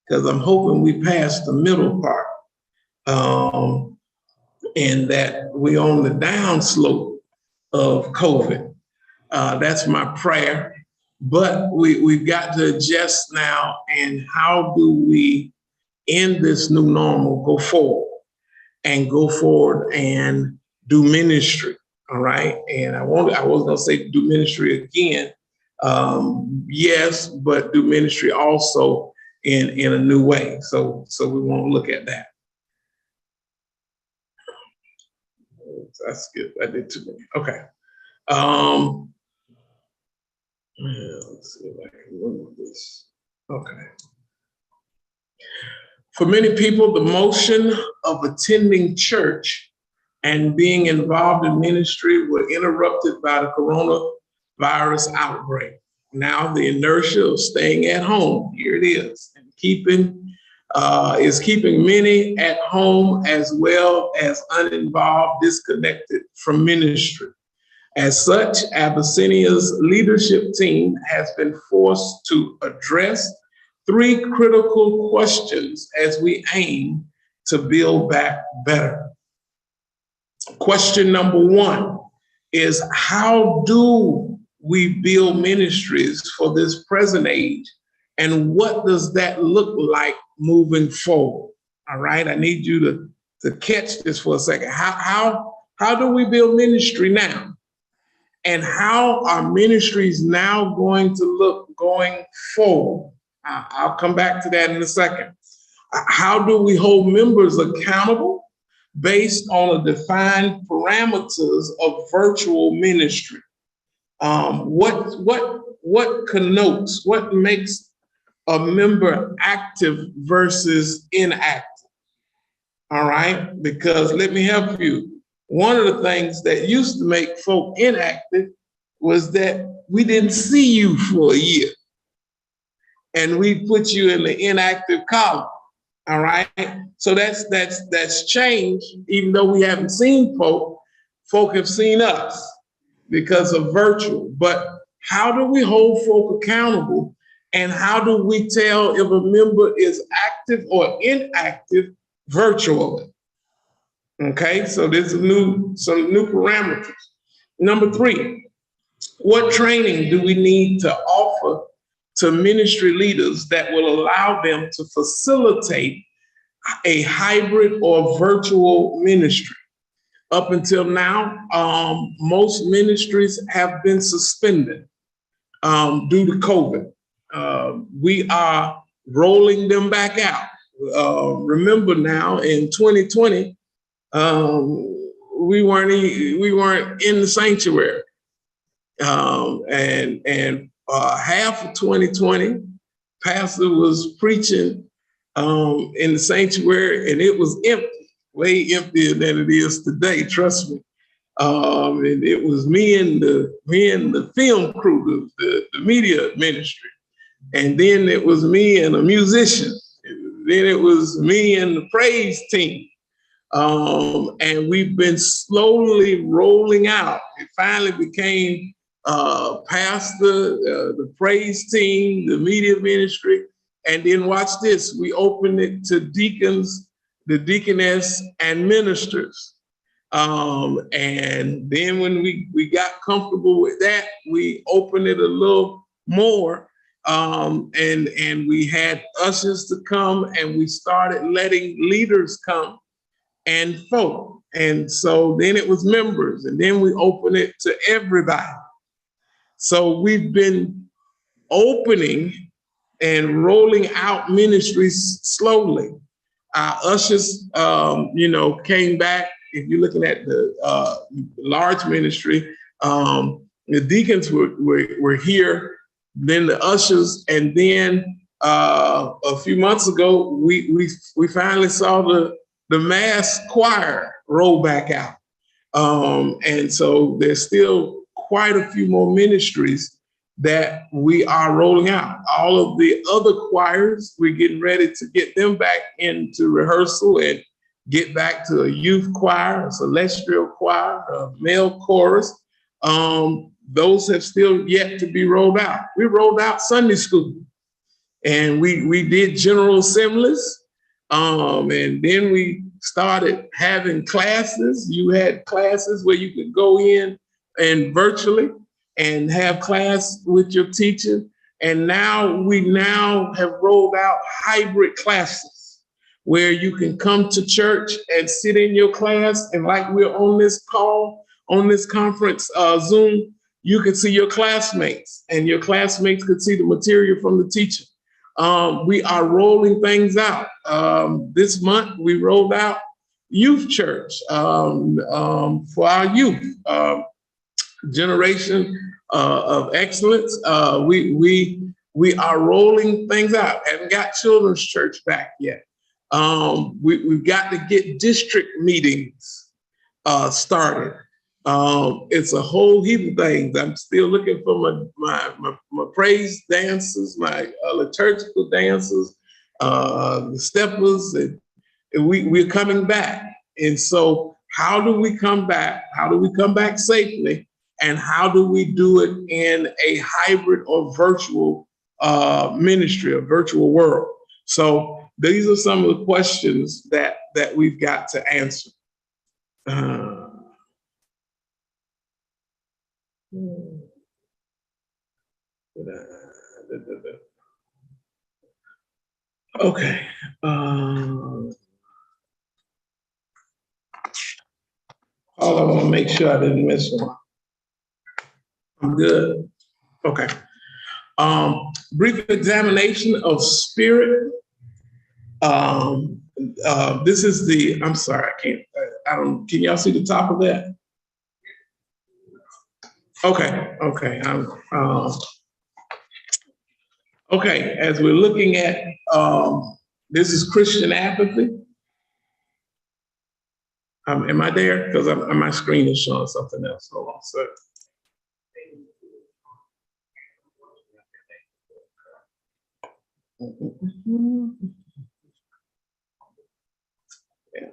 because I'm hoping we pass the middle part, and that we on the downslope of COVID. That's my prayer. But we've got to adjust now. And how do we, in this new normal, go forward and do ministry? All right. And I was going to say do ministry again. Yes, but do ministry also in a new way. So we want to look at that. That's good. I did too many. Okay. Let's see if I can move this. Okay. For many people, the motion of attending church and being involved in ministry were interrupted by the coronavirus outbreak. Now the inertia of staying at home, here it is, and keeping many at home as well as uninvolved, disconnected from ministry. As such, Abyssinia's leadership team has been forced to address 3 critical questions as we aim to build back better. Question number 1 is, how do we build ministries for this present age? And what does that look like moving forward? All right, I need you to catch this for a second. How do we build ministry now? And how are ministries now going to look going forward? I'll come back to that in a second. How do we hold members accountable based on the defined parameters of virtual ministry? What connotes, what makes a member active versus inactive? All right, because let me help you. One of the things that used to make folk inactive was that we didn't see you for a year, and we put you in the inactive column. All right, so that's changed. Even though we haven't seen folk have seen us because of virtual. But how do we hold folk accountable, and how do we tell if a member is active or inactive virtually? Okay, so there's some new parameters. Number 3, what training do we need to offer to ministry leaders that will allow them to facilitate a hybrid or virtual ministry? Up until now, most ministries have been suspended due to COVID. We are rolling them back out. Remember now, in 2020, we weren't in the sanctuary, and half of 2020, pastor was preaching in the sanctuary, and it was empty, way emptier than it is today. Trust me. And it was me and the film crew, the media ministry, and then it was me and a musician. Then it was me and the praise team. And we've been slowly rolling out. It finally became pastor, the praise team, the media ministry, and then watch this. We opened it to deacons, the deaconess, and ministers. And then when we got comfortable with that, we opened it a little more. And we had ushers to come, and we started letting leaders come and folk. And so then it was members, and then we opened it to everybody. So we've been opening and rolling out ministries slowly. Our ushers, came back. If you're looking at the large ministry, the deacons were here, then the ushers, and then a few months ago, we finally saw the mass choir roll back out. And so there's still quite a few more ministries that we are rolling out. All of the other choirs, we're getting ready to get them back into rehearsal and get back to a youth choir, a celestial choir, a male chorus. Those have still yet to be rolled out. We rolled out Sunday school. and we did general assemblies, and then we started having classes. You had classes where you could go in and virtually and have class with your teacher. And we have rolled out hybrid classes where you can come to church and sit in your class. And like we're on this call, on this conference, Zoom, you can see your classmates, and your classmates could see the material from the teacher. We are rolling things out. This month, we rolled out youth church for our youth, generation of excellence. We are rolling things out. Haven't got children's church back yet. We've got to get district meetings started. It's a whole heap of things. I'm still looking for my praise dances, my liturgical dances, the steppers, and we're coming back. And so how do we come back? How do we come back safely? And how do we do it in a hybrid or virtual ministry, a virtual world? So these are some of the questions that we've got to answer. Okay. I want to make sure I didn't miss one. I'm good. Okay. Brief examination of spirit. This is I'm sorry, can y'all see the top of that? Okay. Okay, as we're looking at, this is Christian apathy. Am I there? Because my screen is showing something else. Hold on, sir. Yeah.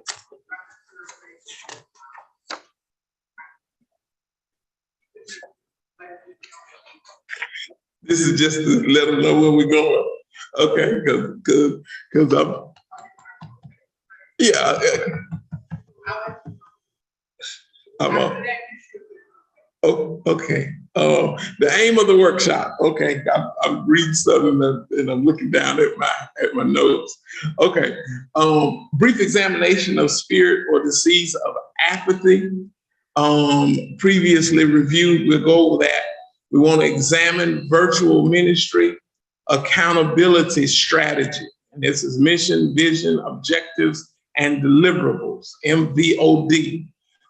This is just to let them know where we're going. Okay, because I'm, yeah. I'm up. Oh, okay. The aim of the workshop. Okay, I'm reading something and I'm looking down at my notes. Okay. Brief examination of spirit or disease of apathy. Previously reviewed. We'll go over that. We want to examine virtual ministry accountability strategy. And this is mission, vision, objectives, and deliverables, MVOD.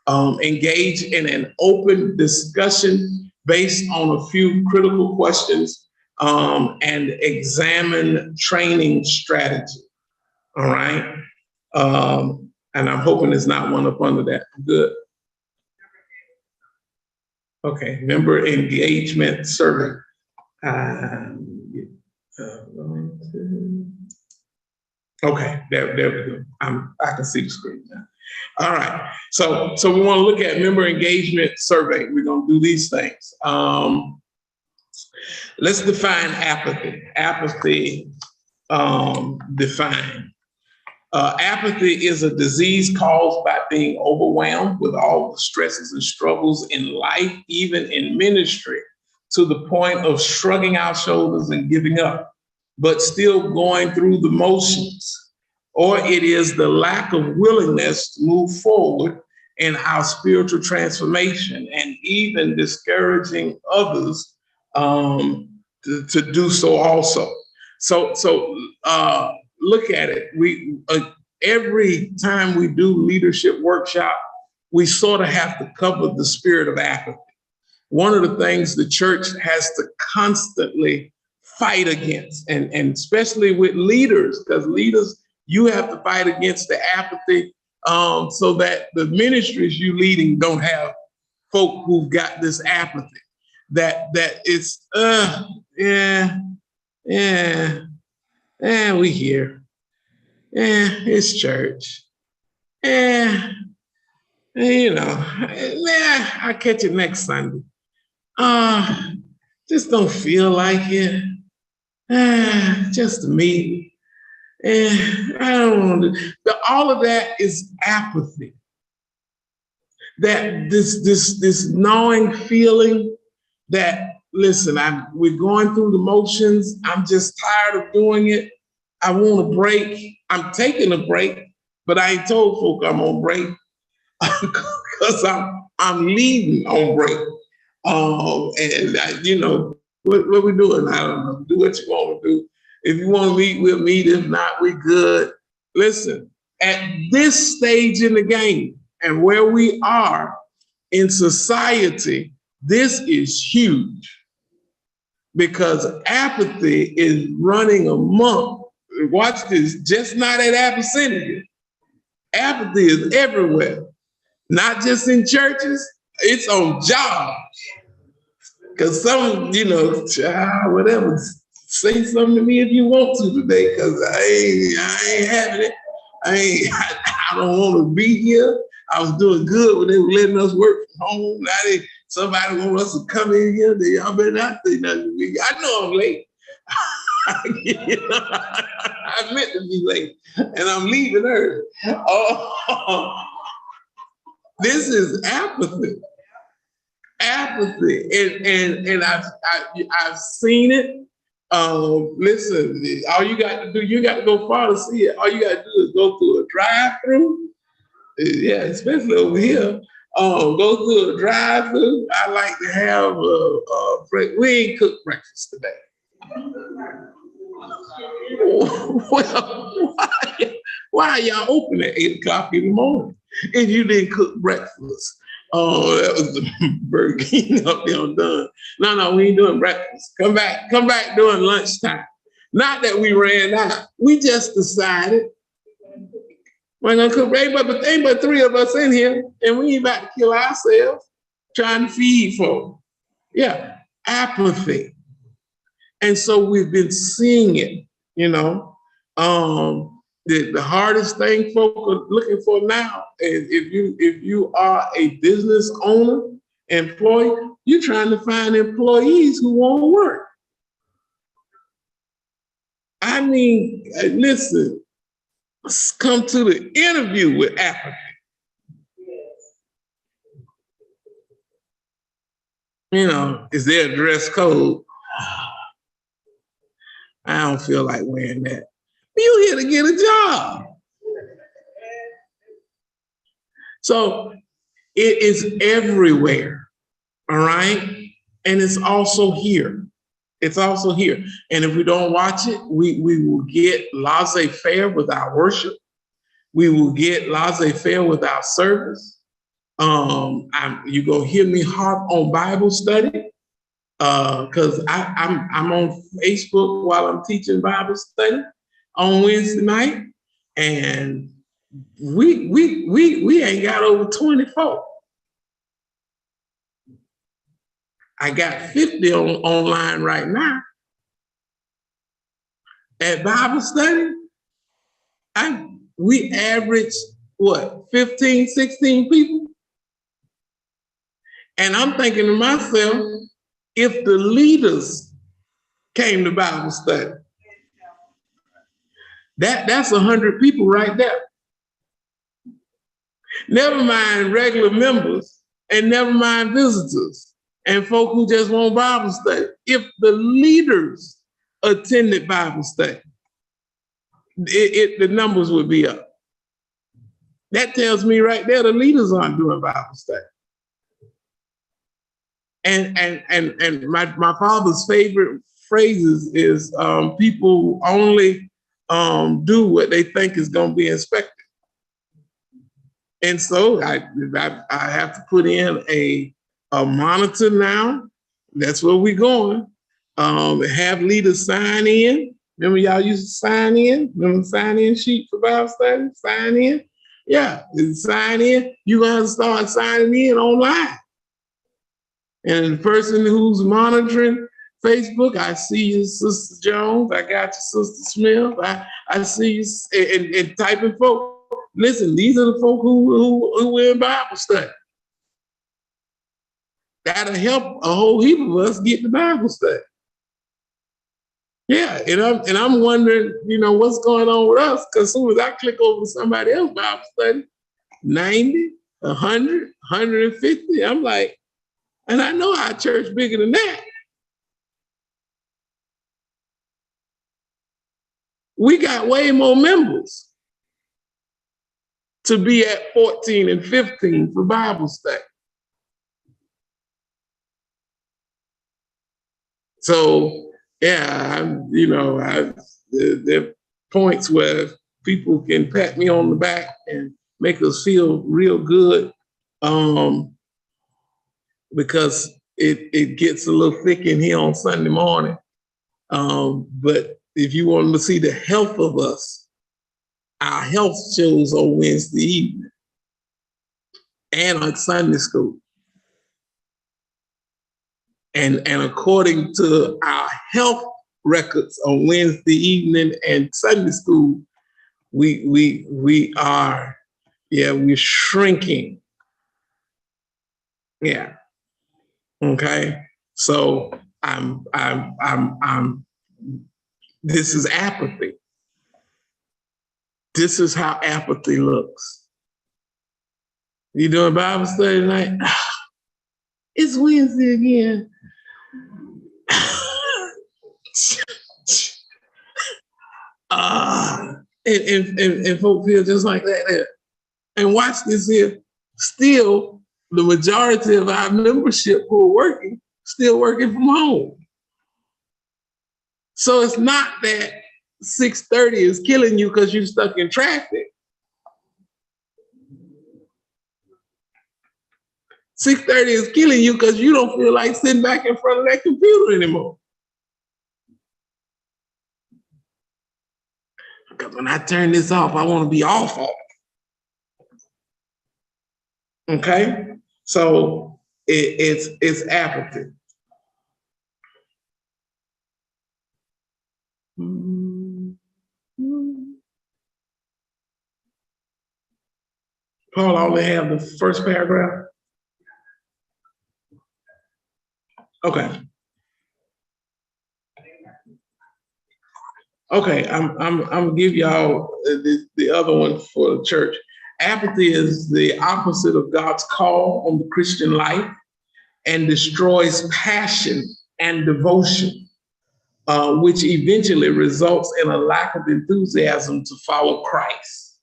Engage in an open discussion based on a few critical questions and examine training strategy. All right. And I'm hoping there's not one up under that. Good. Okay, member engagement survey. Okay, there we go. I can see the screen now. All right, so we want to look at member engagement survey. We're going to do these things. Let's define apathy. Apathy defined. Apathy is a disease caused by being overwhelmed with all the stresses and struggles in life, even in ministry, to the point of shrugging our shoulders and giving up, but still going through the motions. Or it is the lack of willingness to move forward in our spiritual transformation and even discouraging others to do so also. So look at it. We every time we do leadership workshop, we sort of have to cover the spirit of apathy. One of the things the church has to constantly fight against, and especially with leaders, because leaders, you have to fight against the apathy so that the ministries you leading don't have folk who've got this apathy. That it's we here. It's church. I'll catch it next Sunday. Just don't feel like it. Just a meeting. I don't want to. But all of that is apathy. That this gnawing feeling that, listen, we're going through the motions. I'm just tired of doing it. I want a break. I'm taking a break, but I ain't told folk I'm on break because I'm leaving on break. What we doing? I don't know. Do what you want to do. If you want to meet, we'll meet. If not, we good. Listen, at this stage in the game and where we are in society, this is huge because apathy is running amok. Watch this, just not at Apathy. Apathy is everywhere, not just in churches, it's on jobs. Because some, whatever, say something to me if you want to today, because I ain't having it. I don't want to be here. I was doing good when they were letting us work from home. Now somebody want us to come in here. Y'all better not say nothing to me. I know I'm late. I meant to be late, and I'm leaving early. This is apathy. And I've seen it. Listen, all you got to do, you got to go far to see it. All you got to do is go through a drive-through. Yeah, especially over here. Go through a drive-through. I like to have we ain't cooked breakfast today. Well, why are y'all open at 8 o'clock in the morning if you didn't cook breakfast? Oh, that was the Burger King up there done. No, we ain't doing breakfast. Come back during lunchtime. Not that we ran out. We just decided we're gonna cook. Ain't but 3 of us in here, and we ain't about to kill ourselves trying to feed folks. Yeah, apathy. And so we've been seeing it, The hardest thing folk are looking for now is if you are a business owner, employee, you're trying to find employees who want to work. I mean, listen, come to the interview with apathy. Is there a dress code? I don't feel like wearing that. You're here to get a job. So it is everywhere, all right? And it's also here. It's also here. And if we don't watch it, we will get laissez-faire with our worship. We will get laissez-faire with our service. You're going to hear me harp on Bible study because I'm on Facebook while I'm teaching Bible study on Wednesday night, and we ain't got over 24. I got 50 online right now. At Bible study, we average 15, 16 people? And I'm thinking to myself, if the leaders came to Bible study, that's 100 people right there. Never mind regular members and never mind visitors and folk who just want Bible study. If the leaders attended Bible study, the numbers would be up. That tells me right there the leaders aren't doing Bible study. And my father's favorite phrases is people only do what they think is going to be inspected. And so I have to put in a monitor now. That's where we're going. Have leaders sign in. Remember y'all used to sign in? Remember the sign-in sheet for Bible study? Sign in? Yeah, sign in. You're going to start signing in online. And the person who's monitoring Facebook, I see you, Sister Jones. I got you, Sister Smith. I see you, and typing folk. Listen, these are the folk who were in Bible study. That'll help a whole heap of us get the Bible study. Yeah, and I'm wondering, what's going on with us? Because as soon as I click over to somebody else Bible study, 90, 100, 150, I'm like, and I know our church bigger than that. We got way more members to be at 14 and 15 for Bible study. So, yeah, there are points where people can pat me on the back and make us feel real good, because it gets a little thick in here on Sunday morning. But if you want to see the health of us, our health shows on Wednesday evening and on Sunday school. And according to our health records on Wednesday evening and Sunday school, we're shrinking. Yeah. Okay. So this is apathy. This is how apathy looks. You doing Bible study tonight? It's Wednesday again. And folk feel just like that. And watch this here. Still, the majority of our membership who are working, still working from home. So it's not that 6:30 is killing you because you're stuck in traffic. 6:30 is killing you because you don't feel like sitting back in front of that computer anymore. Because when I turn this off, I want to be off. Okay? So it's apathy. Paul, I only have the first paragraph. Okay. Okay, I'm gonna give y'all the other one for the church. Apathy is the opposite of God's call on the Christian life and destroys passion and devotion, which eventually results in a lack of enthusiasm to follow Christ.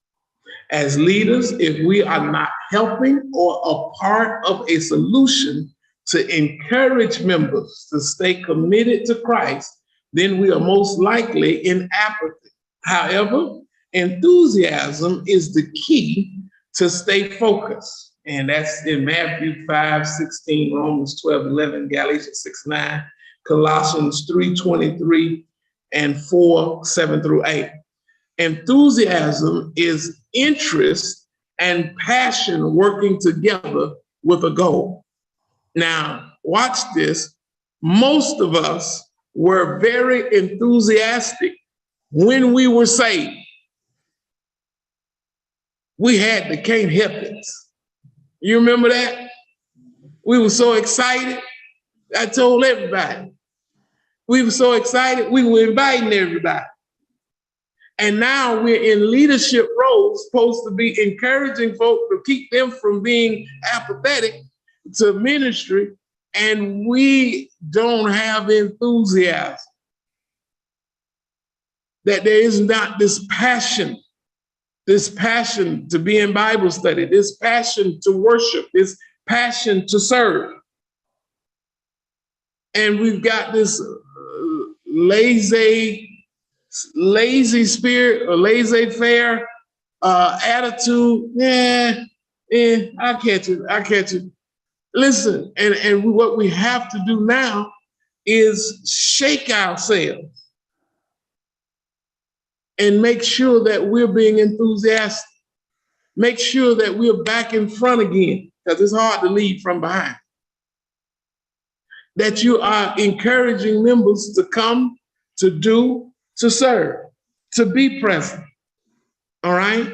As leaders, if we are not helping or a part of a solution to encourage members to stay committed to Christ, then we are most likely in apathy. However, enthusiasm is the key to stay focused. And that's in Matthew 5:16, Romans 12:11, Galatians 6:9, Colossians 3:23, and 4:7-8. Enthusiasm is interest and passion working together with a goal. Now, watch this. Most of us were very enthusiastic when we were saved. We had the can't help it. You remember that? We were so excited. I told everybody. We were so excited. We were inviting everybody. And now we're in leadership roles, supposed to be encouraging folk to keep them from being apathetic to ministry, and we don't have enthusiasm. That there is not this passion to be in Bible study, this passion to worship, this passion to serve. And we've got this lazy spirit or laissez-faire attitude. I catch it. Listen, and what we have to do now is shake ourselves and make sure that we're being enthusiastic. Make sure that we're back in front again, because it's hard to lead from behind. That you are encouraging members to come, to do, to serve, to be present. All right?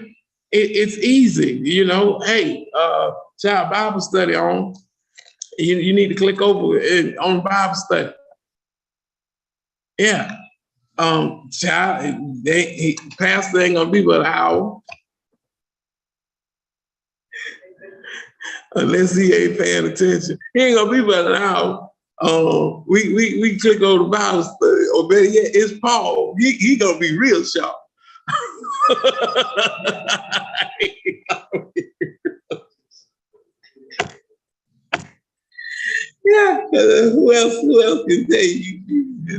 It's easy, Hey, child Bible study on. You need to click over on Bible study. Yeah. Child, pastor ain't gonna be but an hour unless he ain't paying attention. He ain't gonna be but an hour. We click on the Bible study, or better yet, it's Paul. He gonna be real sharp. Yeah, who else can tell you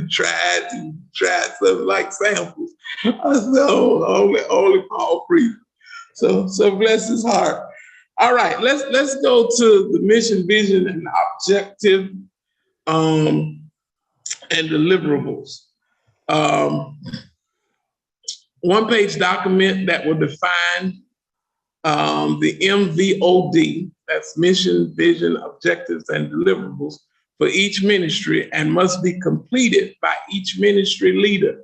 tried something like samples? I said, only Paul preached. So bless his heart. All right, let's go to the mission, vision, and objective, and deliverables. One-page document that will define the MVOD, that's mission, vision, objectives, and deliverables for each ministry, and must be completed by each ministry leader.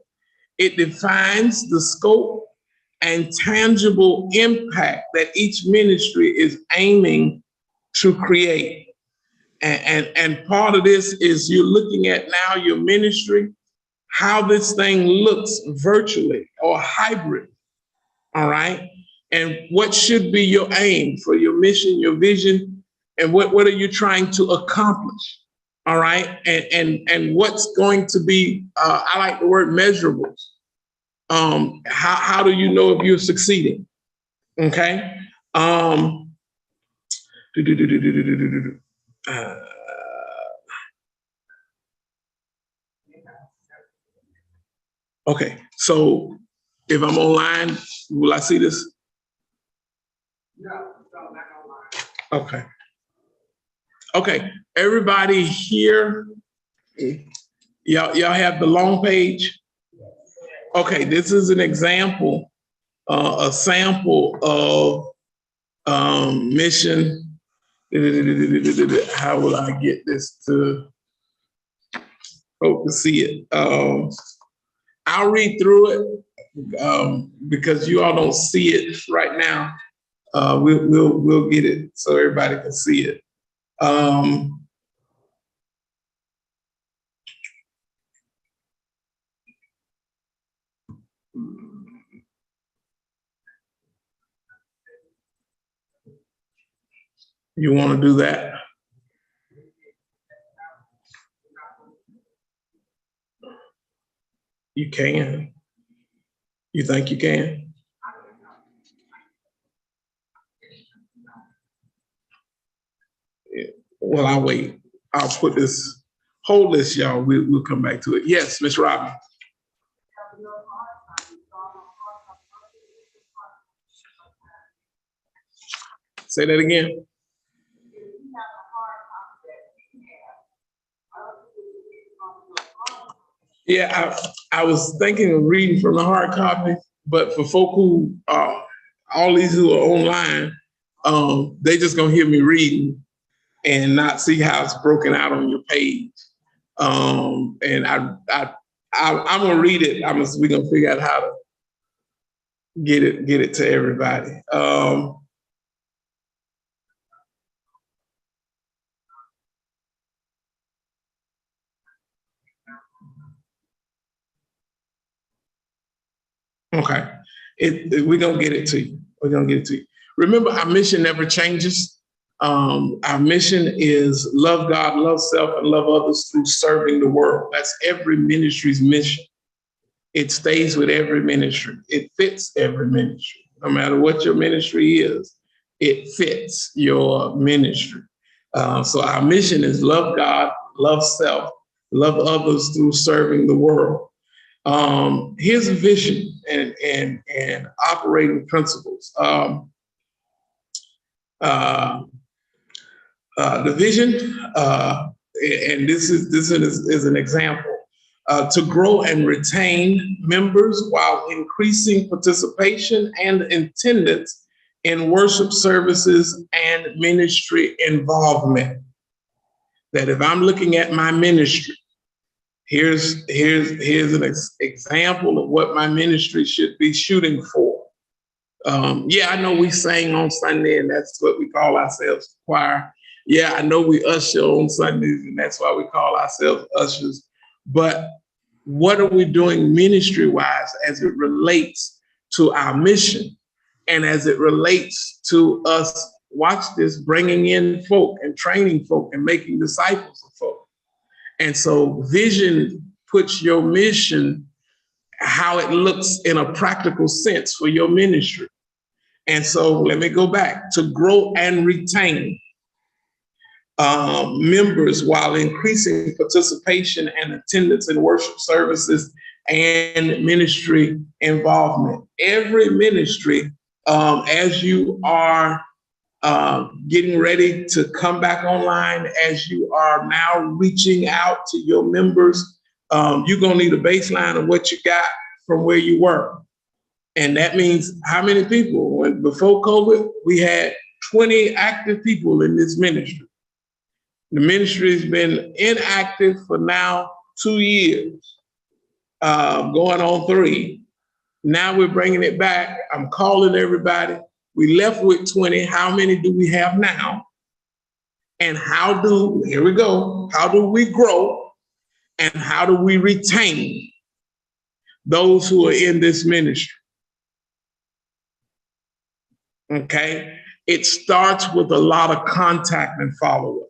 It defines the scope and tangible impact that each ministry is aiming to create. And part of this is you're looking at now your ministry, how this thing looks virtually or hybrid, all right? And what should be your aim for your mission, your vision, and what are you trying to accomplish, all right? And what's going to be, I like the word measurables. How do you know if you're succeeding, okay? Okay, so if I'm online, will I see this? No, not online. Okay, everybody here, y'all have the long page? Okay, this is an example, a sample of mission. How will I get this to folks to see it? I'll read through it because you all don't see it right now. We'll get it so everybody can see it. You want to do that? You can. You think you can? Yeah. Well, I'll wait. I'll put this, hold this, y'all. We'll come back to it. Yes, Ms. Robin. Say that again. Yeah, I was thinking of reading from the hard copy, but for folk who all these who are online, they just gonna hear me reading and not see how it's broken out on your page. And I'm gonna read it. We're gonna figure out how to get it to everybody. Okay, we're gonna get it to you. We're gonna get it to you. Remember, our mission never changes. Our mission is love God, love self, and love others through serving the world. That's every ministry's mission. It stays with every ministry. It fits every ministry. No matter what your ministry is, it fits your ministry. So our mission is love God, love self, love others through serving the world. Here's a vision and operating principles. The vision, and this is an example, to grow and retain members while increasing participation and attendance in worship services and ministry involvement. That if I'm looking at my ministry, here's an example of what my ministry should be shooting for. Yeah, I know we sing on Sunday, and that's what we call ourselves, choir. Yeah, I know we usher on Sundays, and that's why we call ourselves ushers. But what are we doing ministry-wise as it relates to our mission and as it relates to us, watch this, bringing in folk and training folk and making disciples of folk. And so vision puts your mission, how it looks in a practical sense for your ministry. And so let me go back to grow and retain members while increasing participation and attendance in worship services and ministry involvement. Every ministry, as you are getting ready to come back online, as you are now reaching out to your members, you're gonna need a baseline of what you got from where you were. And that means how many people? When before COVID, we had 20 active people in this ministry. The ministry has been inactive for now 2 years, going on 3. Now we're bringing it back. I'm calling everybody. We left with 20. How many do we have now? And here we go, how do we grow and how do we retain those who are in this ministry? Okay, it starts with a lot of contact and follow-up.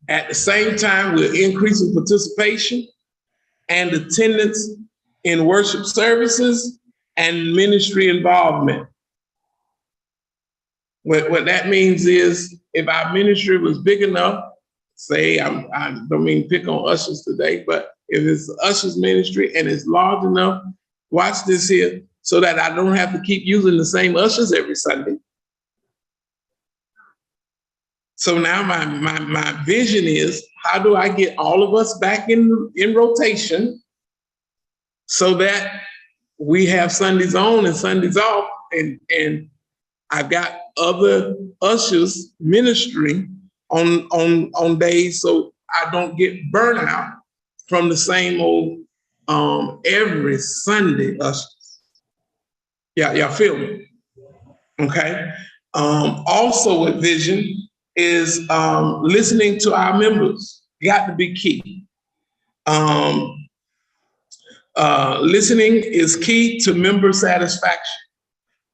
At the same time, we're increasing participation and attendance in worship services and ministry involvement. What that means is if our ministry was big enough, say, I don't mean to pick on ushers today, but if it's ushers ministry and it's large enough, watch this here, so that I don't have to keep using the same ushers every Sunday. So now my vision is, how do I get all of us back in rotation so that we have Sundays on and Sundays off, and I've got other ushers ministering on days so I don't get burnout from the same old every Sunday ushers. Yeah, y'all feel me? Okay. Also with vision is listening to our members. Got to be key. Listening is key to member satisfaction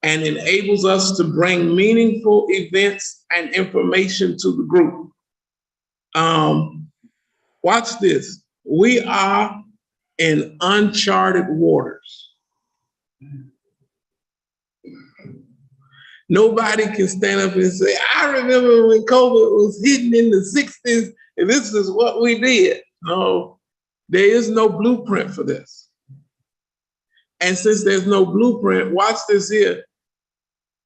and enables us to bring meaningful events and information to the group. Watch this. We are in uncharted waters. Nobody can stand up and say, I remember when COVID was hitting in the 60s and this is what we did. No, there is no blueprint for this. And since there's no blueprint, watch this here.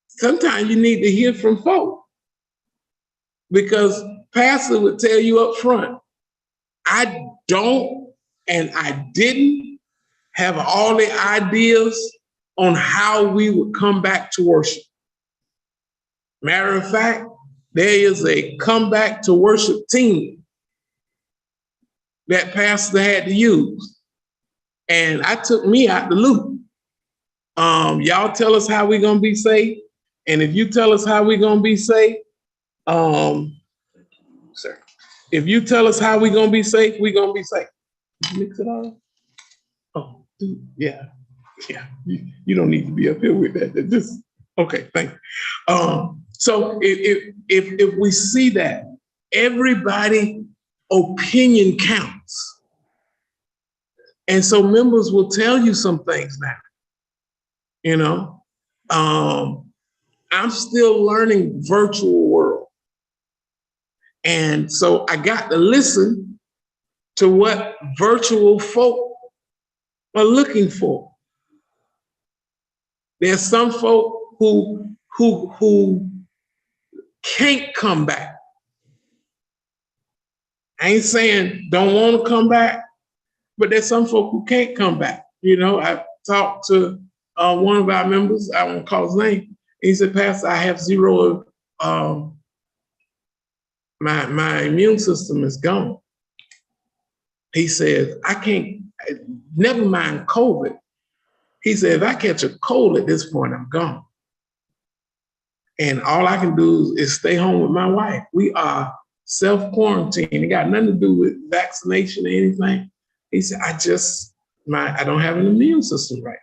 Sometimes you need to hear from folk, because pastor would tell you up front, I don't and I didn't have all the ideas on how we would come back to worship. Matter of fact, there is a comeback to worship team that pastor had to use. And I took me out the loop. Y'all tell us how we're gonna be safe. And if you tell us how we're gonna be safe, if you tell us how we're gonna be safe, we're gonna be safe. Did you mix it all? Oh, dude, yeah. You don't need to be up here with that. Just okay, thank you. So if we see that everybody opinion counts, and so members will tell you some things now. You know, I'm still learning virtual world, and so I got to listen to what virtual folk are looking for. There's some folk who can't come back. I ain't saying don't want to come back, but there's some folk who can't come back. You know, I talked to one of our members, I won't call his name. He said, Pastor, I have zero of my immune system is gone. He said, I can't, never mind COVID. He said, if I catch a cold at this point, I'm gone. And all I can do is stay home with my wife. We are self-quarantined. It got nothing to do with vaccination or anything. He said, I don't have an immune system right now.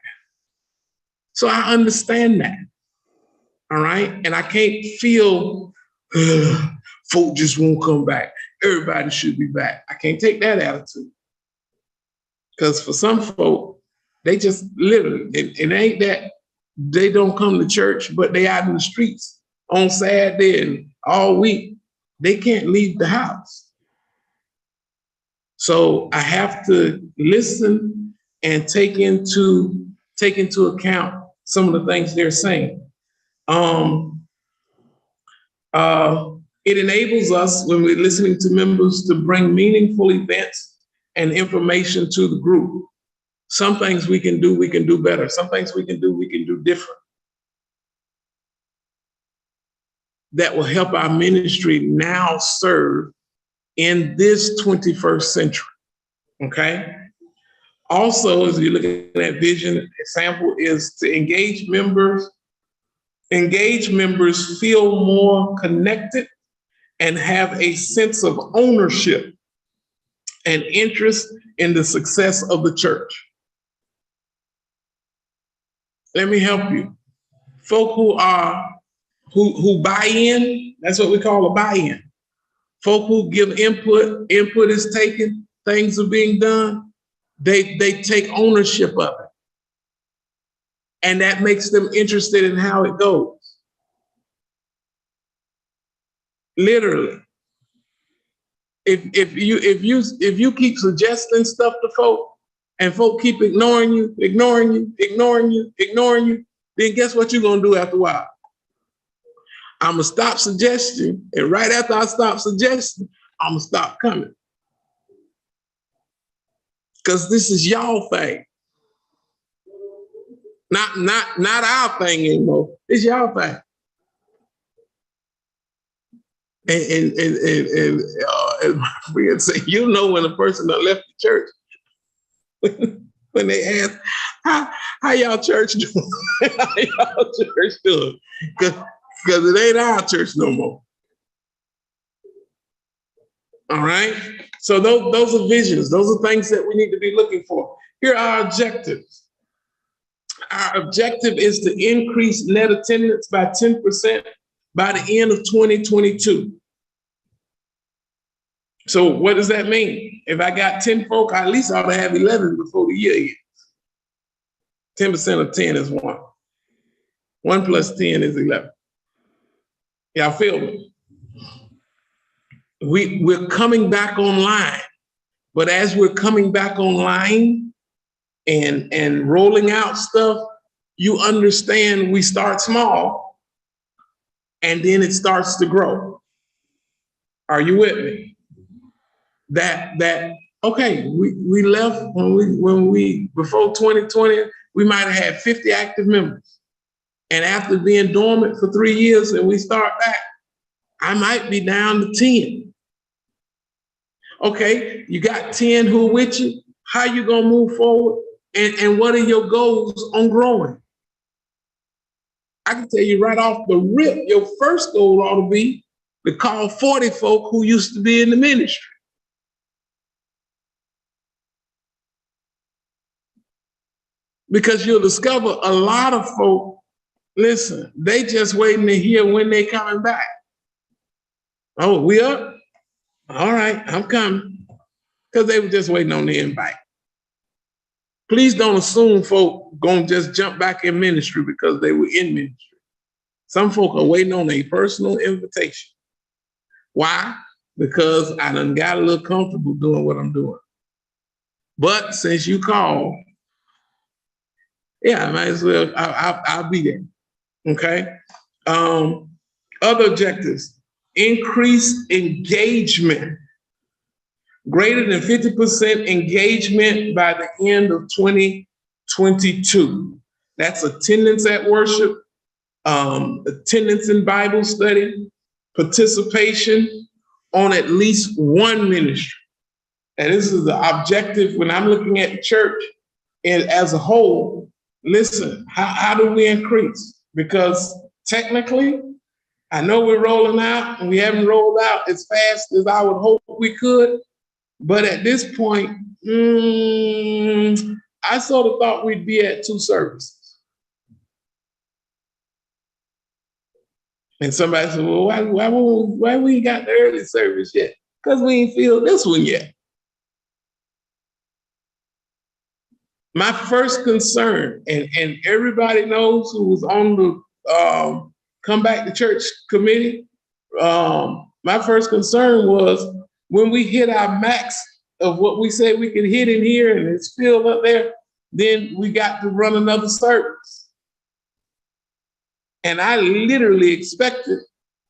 So I understand that. All right. And I can't feel folk just won't come back. Everybody should be back. I can't take that attitude. Because for some folk, they just literally, it ain't that they don't come to church, but they out in the streets on Saturday and all week. They can't leave the house. So I have to listen and take into account some of the things they're saying. It enables us, when we're listening to members, to bring meaningful events and information to the group. Some things we can do better. Some things we can do different. That will help our ministry now serve in this 21st century. Okay? Also, as you look at that vision, example is to engage members feel more connected and have a sense of ownership and interest in the success of the church. Let me help you. Folk who buy in, that's what we call a buy-in. Folk who give input is taken, things are being done, they take ownership of it. And that makes them interested in how it goes. Literally. If you keep suggesting stuff to folk and folk keep ignoring you, then guess what you're gonna do after a while? I'm gonna stop suggesting, and right after I stop suggesting, I'm gonna stop coming. Because this is y'all thing. Not our thing anymore. It's y'all thing. And my friend say, you know when a person done left the church when they ask, how y'all church doing? How y'all church doing? Because it ain't our church no more. All right. So those are visions. Those are things that we need to be looking for. Here are our objectives. Our objective is to increase net attendance by 10% by the end of 2022. So what does that mean? If I got 10 folk, I at least ought to have 11 before the year ends. 10% of 10 is 1. 1 plus 10 is 11. Y'all feel me? We're coming back online, but as we're coming back online and rolling out stuff, you understand we start small and then it starts to grow. Are you with me? That okay, we left when we before 2020, we might have had 50 active members. And after being dormant for 3 years and we start back, I might be down to 10. Okay, you got 10 who are with you. How you gonna move forward? And what are your goals on growing? I can tell you right off the rip, your first goal ought to be to call 40 folk who used to be in the ministry. Because you'll discover a lot of folk, listen, they just waiting to hear when they coming back. Oh, we up? All right, I'm coming. Because they were just waiting on the invite. Please don't assume folk gonna just jump back in ministry because they were in ministry. Some folk are waiting on a personal invitation. Why? Because I done got a little comfortable doing what I'm doing. But since you called, yeah, I might as well, I'll be there, okay? Other objectives, increase engagement. Greater than 50% engagement by the end of 2022. That's attendance at worship, attendance in Bible study, participation on at least one ministry. And this is the objective when I'm looking at the church and as a whole. Listen, how do we increase? Because technically, I know we're rolling out, and we haven't rolled out as fast as I would hope we could. But at this point, I sort of thought we'd be at 2 services. And somebody said, well, why we ain't got the early service yet? Because we ain't filled this one yet. My first concern, and everybody knows who was on the Come Back to Church committee, my first concern was when we hit our max of what we say we can hit in here and it's filled up there, then we got to run another service. And I literally expected,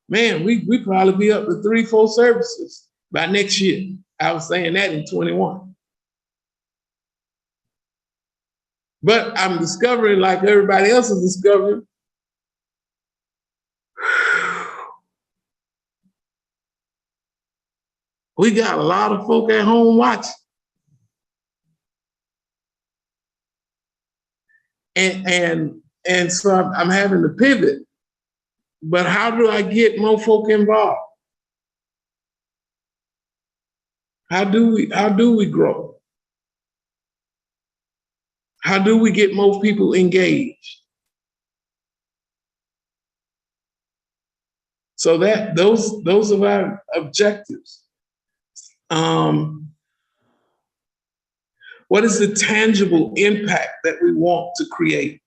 man, we probably be up to 3-4 services by next year. I was saying that in 21. But I'm discovering, like everybody else is discovering, we got a lot of folk at home watching. And so I'm having to pivot. But how do I get more folk involved? How do we grow? How do we get more people engaged? So that those are our objectives. What is the tangible impact that we want to create?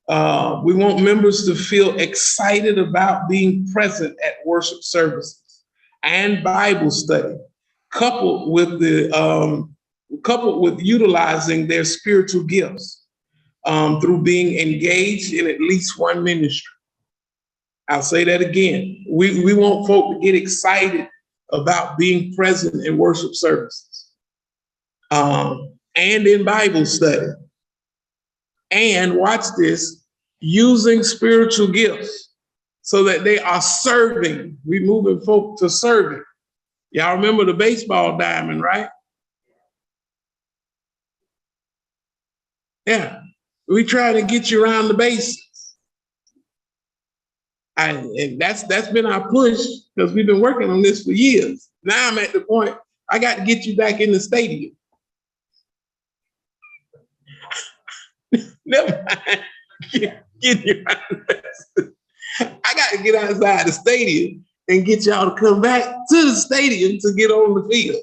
We want members to feel excited about being present at worship services and Bible study, coupled with utilizing their spiritual gifts through being engaged in at least one ministry. I'll say that again. We want folk to get excited about being present in worship services and in Bible study. And watch this, using spiritual gifts so that they are serving. We moving folk to serving. Y'all remember the baseball diamond, right? Yeah, we try to get you around the bases. And that's been our push because we've been working on this for years. Now I'm at the point I got to get you back in the stadium. Never mind. Get you out of the I got to get outside the stadium and get y'all to come back to the stadium to get on the field.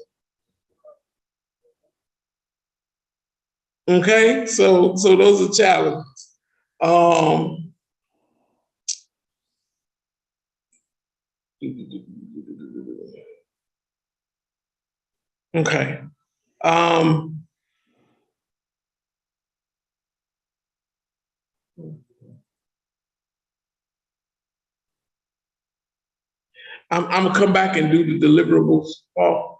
Okay, so those are challenges. Okay. I'm gonna come back and do the deliverables. Paul,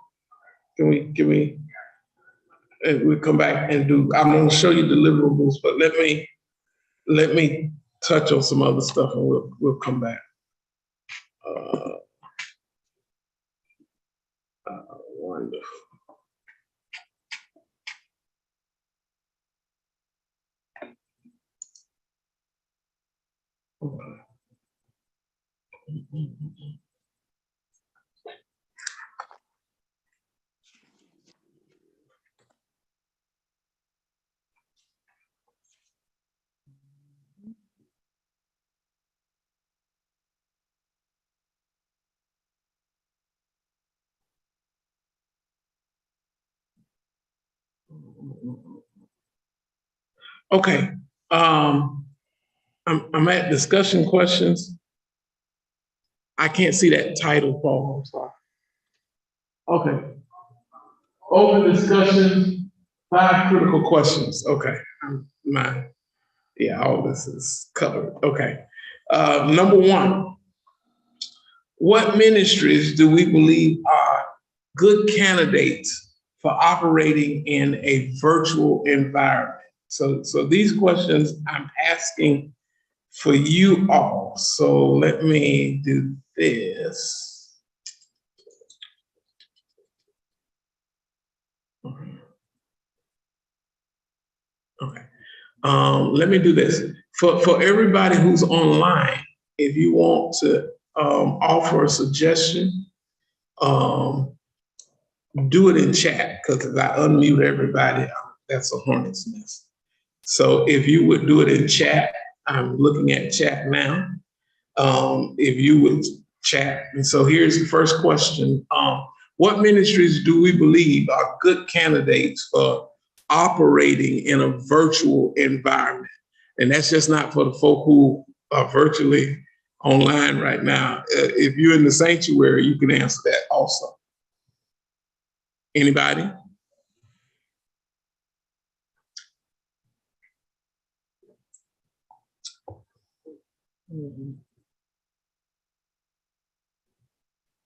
can we? We'll come back and do. I'm gonna show you deliverables, but let me touch on some other stuff, and we'll come back. Wonderful. Okay. Okay. I'm at discussion questions. I can't see that title, Paul. I'm sorry. Okay. Open discussion, 5 critical questions. Okay. All this is covered. Okay. Number 1, what ministries do we believe are good candidates for operating in a virtual environment? So these questions I'm asking for you all. So let me do this. Okay. Let me do this. For everybody who's online, if you want to offer a suggestion, do it in chat, because if I unmute everybody, that's a hornet's nest. So if you would do it in chat, I'm looking at chat now. If you would chat. And so here's the first question. What ministries do we believe are good candidates for operating in a virtual environment? And that's just not for the folk who are virtually online right now. If you're in the sanctuary, you can answer that also. Anybody?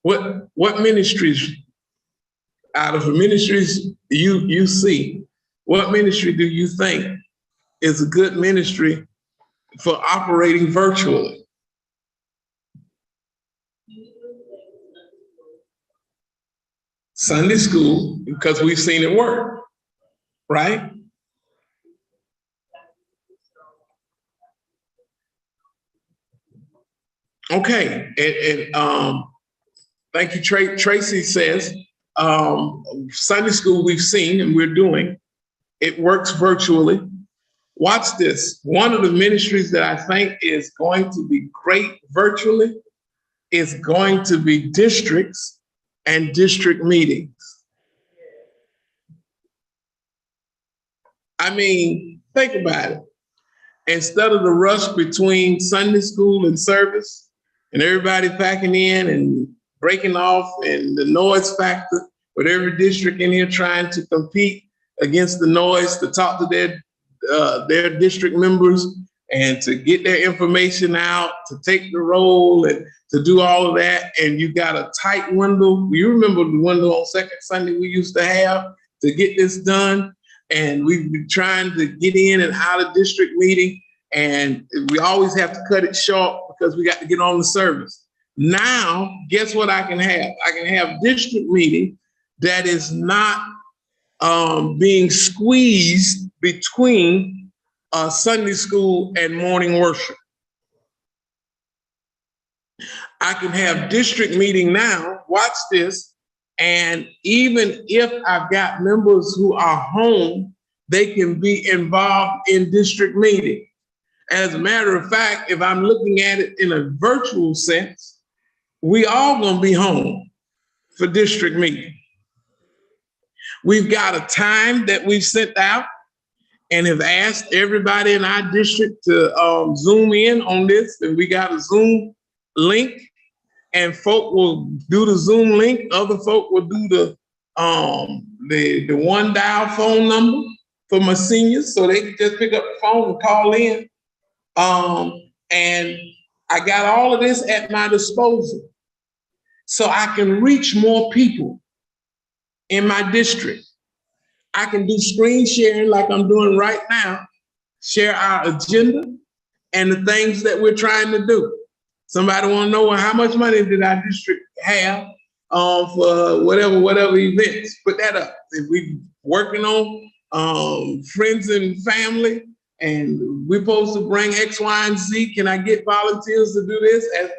What ministries, out of the ministries you see, what ministry do you think is a good ministry for operating virtually? Sunday school, because we've seen it work, right? Okay, and thank you, Tracy says, Sunday school we've seen and we're doing, it works virtually. Watch this. One of the ministries that I think is going to be great virtually is going to be districts and district meetings. I mean, think about it. Instead of the rush between Sunday school and service and everybody packing in and breaking off and the noise factor with every district in here trying to compete against the noise to talk to their district members and to get their information out, to take the roll and to do all of that. And you got a tight window. You remember the window on second Sunday we used to have to get this done. And we've been trying to get in and out of district meeting. And we always have to cut it short because we got to get on the service. Now, guess what I can have? I can have district meeting that is not being squeezed between Sunday school and morning worship. I can have district meeting now, watch this, and even if I've got members who are home, they can be involved in district meeting. As a matter of fact, if I'm looking at it in a virtual sense, we all gonna be home for district meeting. We've got a time that we've sent out and have asked everybody in our district to Zoom in on this, and we got a Zoom link, and folk will do the Zoom link. Other folk will do the one dial phone number for my seniors, so they can just pick up the phone and call in. And I got all of this at my disposal, so I can reach more people in my district. I can do screen sharing like I'm doing right now, share our agenda and the things that we're trying to do. Somebody want to know, well, how much money did our district have for whatever events? Put that up. If we're working on friends and family, and we're supposed to bring X, Y, and Z, can I get volunteers to do this? As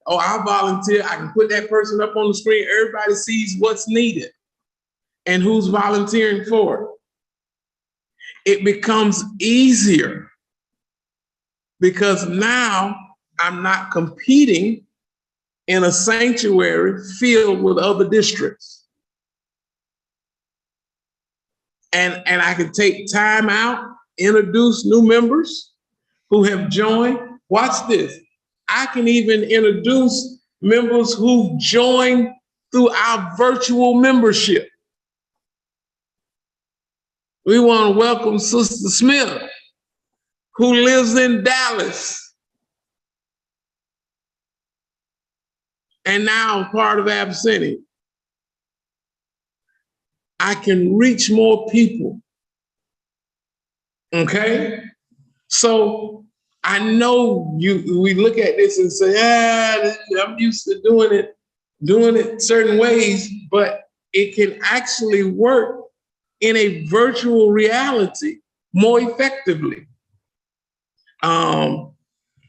I'll volunteer, I can put that person up on the screen. Everybody sees what's needed and who's volunteering for it. It becomes easier because now I'm not competing in a sanctuary filled with other districts. And I can take time out, introduce new members who have joined. Watch this. I can even introduce members who joined through our virtual membership. We want to welcome Sister Smith, who lives in Dallas and now part of Absinthe. I can reach more people. Okay? So I know we look at this and say, I'm used to doing it certain ways, but it can actually work in a virtual reality more effectively.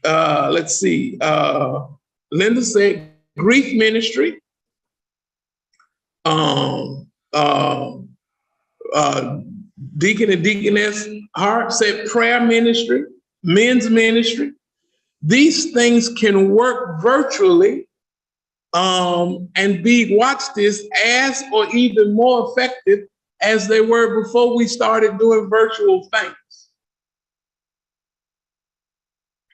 let's see. Linda said grief ministry. Deacon and Deaconess Hart said prayer ministry, men's ministry. These things can work virtually and be, watch this, as or even more effective as they were before we started doing virtual things.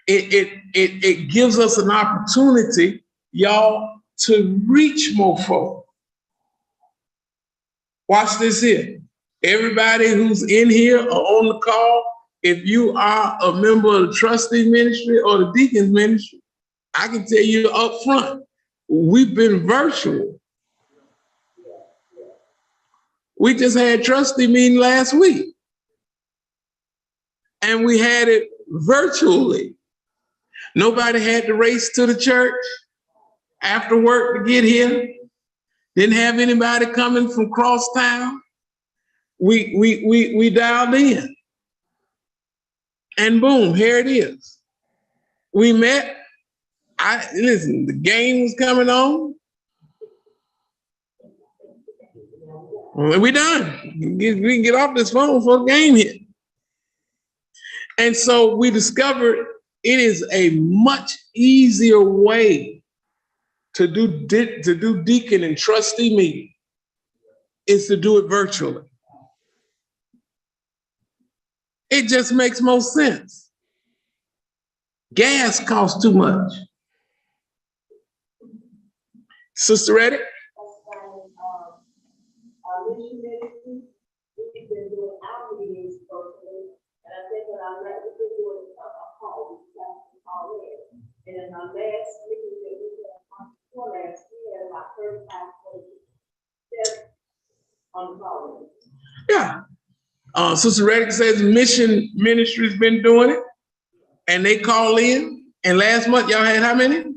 It gives us an opportunity, y'all, to reach more folk. Watch this here. Everybody who's in here or on the call, if you are a member of the trustee ministry or the deacons ministry, I can tell you up front, we've been virtual. We just had trustee meeting last week, and we had it virtually. Nobody had to race to the church after work to get here. Didn't have anybody coming from cross town. We dialed in, and boom, here it is. We met. Listen, the game was coming on. We done. We can get off this phone for the game hit. And so we discovered it is a much easier way to do deacon and trustee meeting is to do it virtually. It just makes most sense. Gas costs too much. Sister Reddick? We've been doing our meetings virtually, and I think that our last we've been doing a call, already. And in our last meeting that we had before last, we had about 35 steps on the call. Yeah. Sister Reddick says Mission Ministries been doing it, and they call in. And last month, y'all had how many?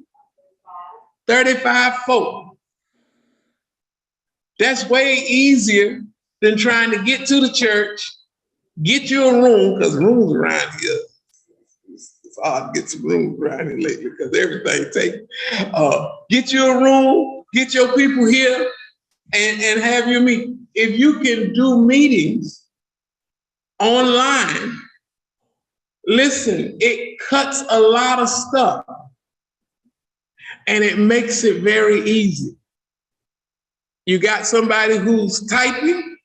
35 folk. That's way easier than trying to get to the church, get you a room, because rooms around here, it's hard to get some rooms around here lately because everything taken. Get you a room, get your people here, and have your meet. If you can do meetings online, listen, it cuts a lot of stuff and it makes it very easy. You got somebody who's typing,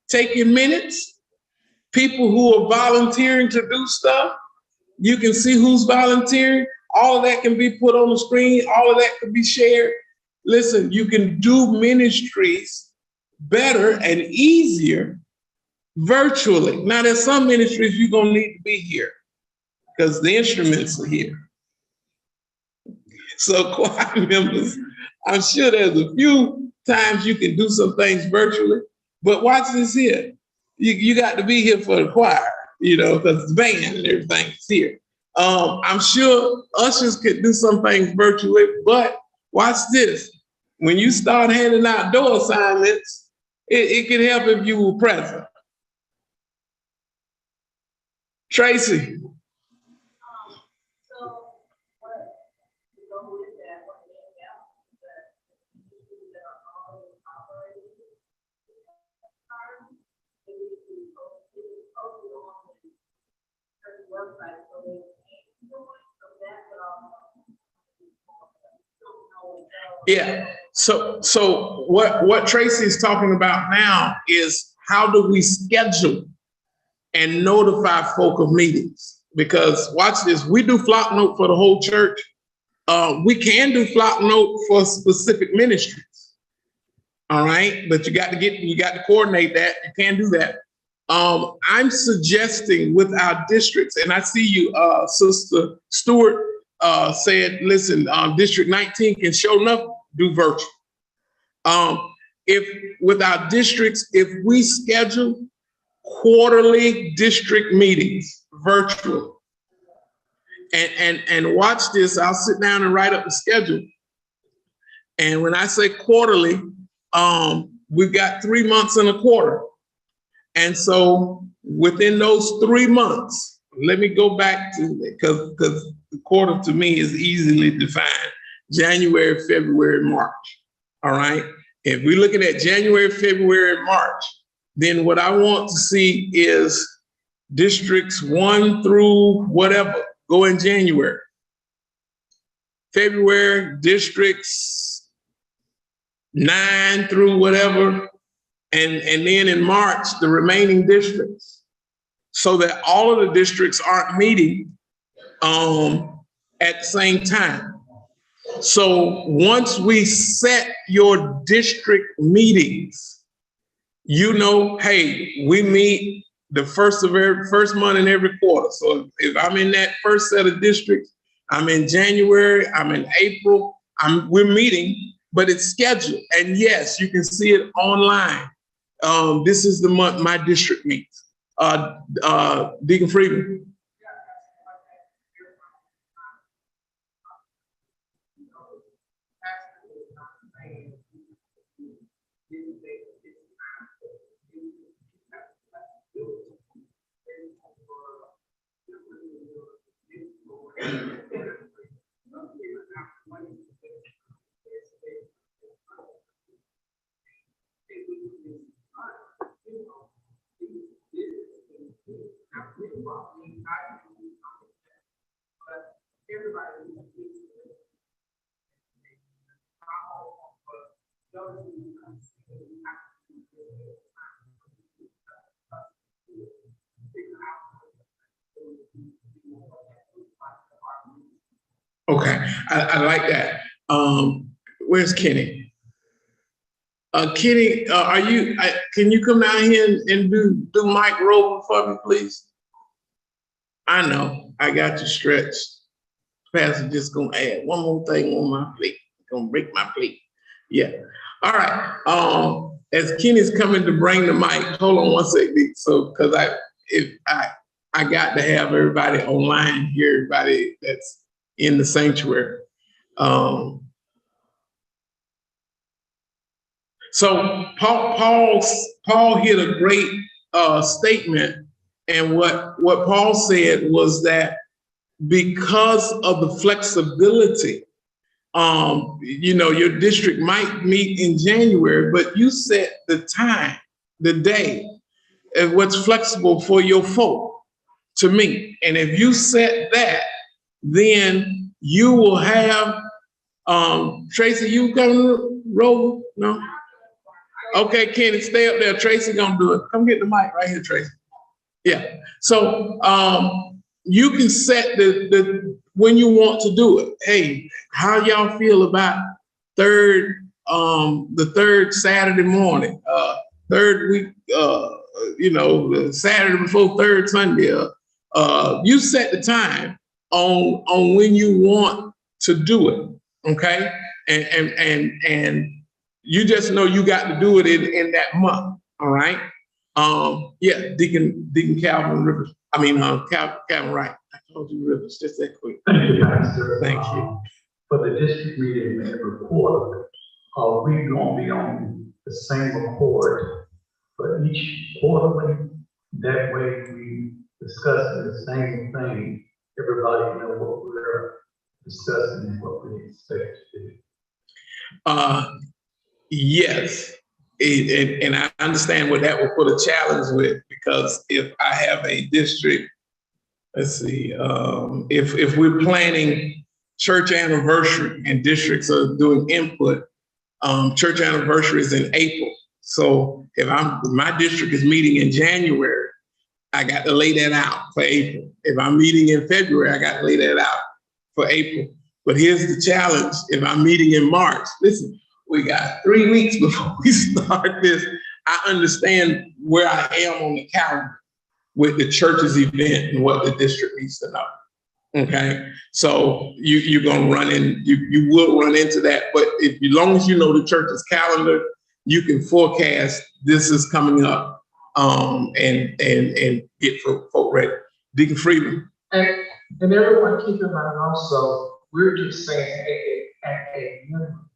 taking minutes, people who are volunteering to do stuff. You can see who's volunteering. All of that can be put on the screen. All of that can be shared. Listen, you can do ministries better and easier virtually. Now, there's some ministries you're going to need to be here because the instruments are here. So choir members, I'm sure there's a few times you can do some things virtually, but watch this here. You got to be here for the choir, because the band and everything is here. I'm sure ushers could do some things virtually, but watch this. When you start handing out door assignments, it could help if you were present. Tracy. Yeah. So what Tracy is talking about now is how do we schedule and notify folk of meetings? Because watch this, we do flock note for the whole church. We can do flock note for specific ministries. All right, but you got to coordinate that. You can't do that. I'm suggesting with our districts, and I see you, Sister Stewart said, listen, District 19 can show enough do virtual. If with our districts, if we schedule quarterly district meetings virtual, and watch this, I'll sit down and write up the schedule. And when I say quarterly, we've got 3 months and a quarter. And so within those 3 months, let me go back to it because quarter to me is easily defined. January, February, March. All right. If we're looking at January, February, March, then what I want to see is districts 1 through whatever go in January. February, districts 9 through whatever, and then in March, the remaining districts, so that all of the districts aren't meeting at the same time. So once we set your district meetings, you know, hey, we meet the first month in every quarter. So if I'm in that first set of districts, I'm in January, I'm in April, we're meeting, but it's scheduled. And yes, you can see it online. This is the month my district meets. Deacon Freeman. Okay, I like that. Where's Kenny? Kenny, can you come down here and do mic roll for me, please? I know, I got you stretched. Pastor just gonna add one more thing on my plate. Gonna break my plate. Yeah. All right. As Kenny's coming to bring the mic, hold on one second. So, because I got to have everybody online here, everybody that's in the sanctuary. So Paul hit a great statement, and what Paul said was that because of the flexibility, your district might meet in January, but you set the time, the day, and what's flexible for your folk to meet. And if you set that, then you will have, Tracy, you gonna roll? No? Okay, Kenny, stay up there. Tracy gonna do it. Come get the mic right here, Tracy. Yeah. So you can set the when you want to do it. Hey, how y'all feel about the third Saturday morning, third week, the Saturday before third Sunday. You set the time on when you want to do it. Okay, and you just know you got to do it in that month. All right. Deacon Calvin Rivers. Calvin Wright. I told you Rivers just that quick. Thank you, Pastor. Thank you. For the district meeting report, are we going to be on the same accord for each quarterly? That way we discuss the same thing. Everybody know what we're discussing and what we expect to do. Yes. And I understand what that will put a challenge with, because if I have a district, let's see, if we're planning church anniversary and districts are doing input, church anniversary is in April. So if my district is meeting in January, I got to lay that out for April. If I'm meeting in February, I got to lay that out for April. But here's the challenge. If I'm meeting in March, listen, we got 3 weeks before we start this. I understand where I am on the calendar with the church's event and what the district needs to know. Okay, so you're gonna you will run into that. But as long as you know the church's calendar, you can forecast this is coming up, and get folk ready. Deacon Freeman. And everyone keep in mind also, we're just saying at a minimum,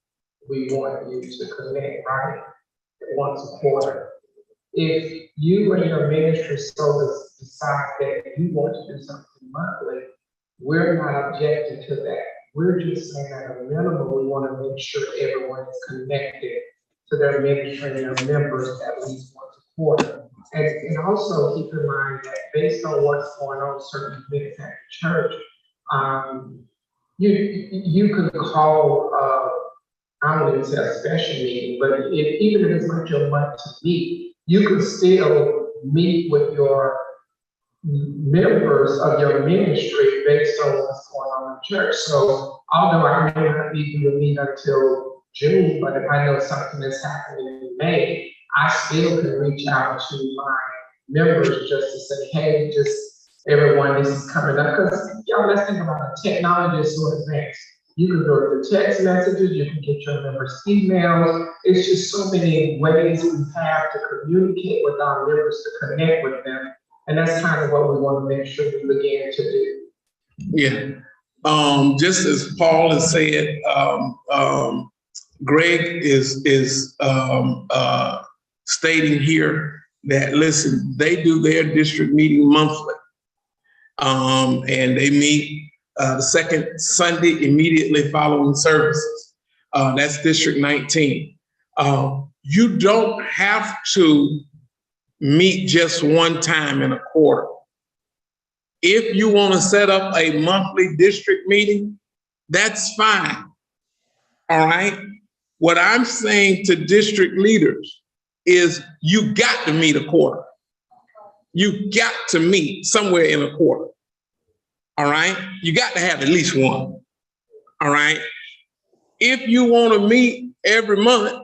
we want you to connect, right? Once a quarter. If you and your ministry so decide that you want to do something monthly, we're not objecting to that. We're just saying at a minimum, we want to make sure everyone is connected to their ministry and their members at least once a quarter. And also keep in mind that based on what's going on, certain events at the church, you could call, I don't even say a special meeting, but even if it's not your month to meet, you could still meet with your members of your ministry based on what's going on in church. So although I may not be able to meet until June, but if I know something is happening in May, I still can reach out to my members just to say, hey, just everyone, this is coming up. Because y'all, let's think about it. Technology is so advanced. You can go to text messages, you can get your members' emails. It's just so many ways we have to communicate with our members, to connect with them. And that's kind of what we want to make sure we begin to do. Yeah. Just as Paul has said, Greg is stating here that, listen, they do their district meeting monthly. And they meet the second Sunday immediately following services. That's District 19. You don't have to meet just one time in a quarter. If you want to set up a monthly district meeting, that's fine. All right. What I'm saying to district leaders is you got to meet a quarter. You got to meet somewhere in a quarter. All right. You got to have at least one. All right. If you want to meet every month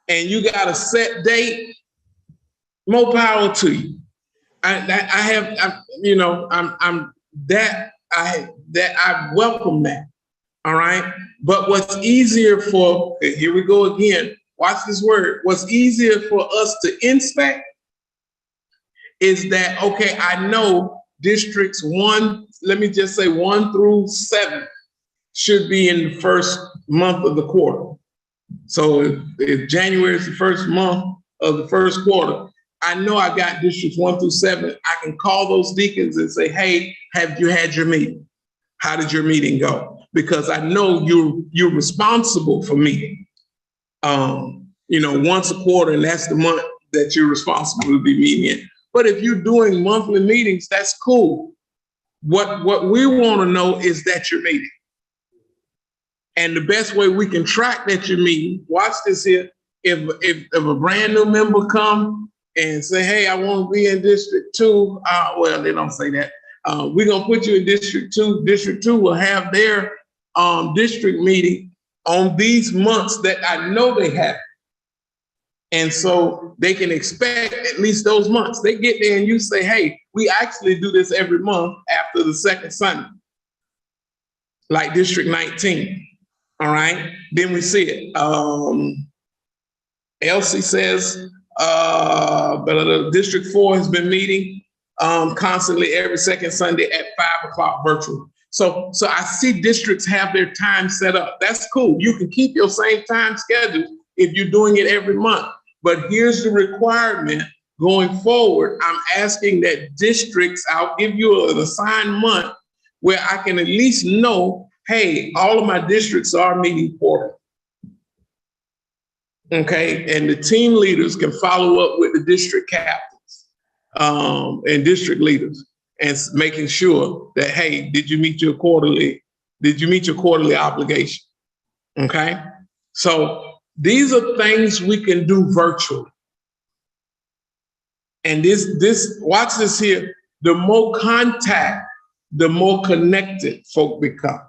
and you got a set date, more power to you. I welcome that. All right. But what's easier for, here we go again, watch this word. What's easier for us to inspect is that, okay, I know districts 1, let me just say 1 through 7 should be in the first month of the quarter. So if January is the first month of the first quarter, I know I got districts 1 through 7. I can call those deacons and say, hey, have you had your meeting? How did your meeting go? Because I know you're responsible for meeting. Once a quarter, and that's the month that you're responsible to be meeting in. But if you're doing monthly meetings, that's cool. What we want to know is that you're meeting. And the best way we can track that you're meeting, watch this here. If a brand new member come and say, hey, I want to be in District 2, well, they don't say that. We're going to put you in District 2. District 2 will have their district meeting on these months that I know they have. And so they can expect at least those months. They get there and you say, hey, we actually do this every month after the second Sunday, like District 19. All right. Then we see it. Elsie says, but District 4 has been meeting constantly every second Sunday at 5 o'clock virtual. So I see districts have their time set up. That's cool. You can keep your same time schedule if you're doing it every month. But here's the requirement going forward. I'm asking that districts, I'll give you an assigned month where I can at least know, hey, all of my districts are meeting quarterly. Okay, and the team leaders can follow up with the district captains and district leaders and making sure that, hey, did you meet your quarterly obligation? Okay, so these are things we can do virtually. And this watch this here, the more contact, the more connected folk become.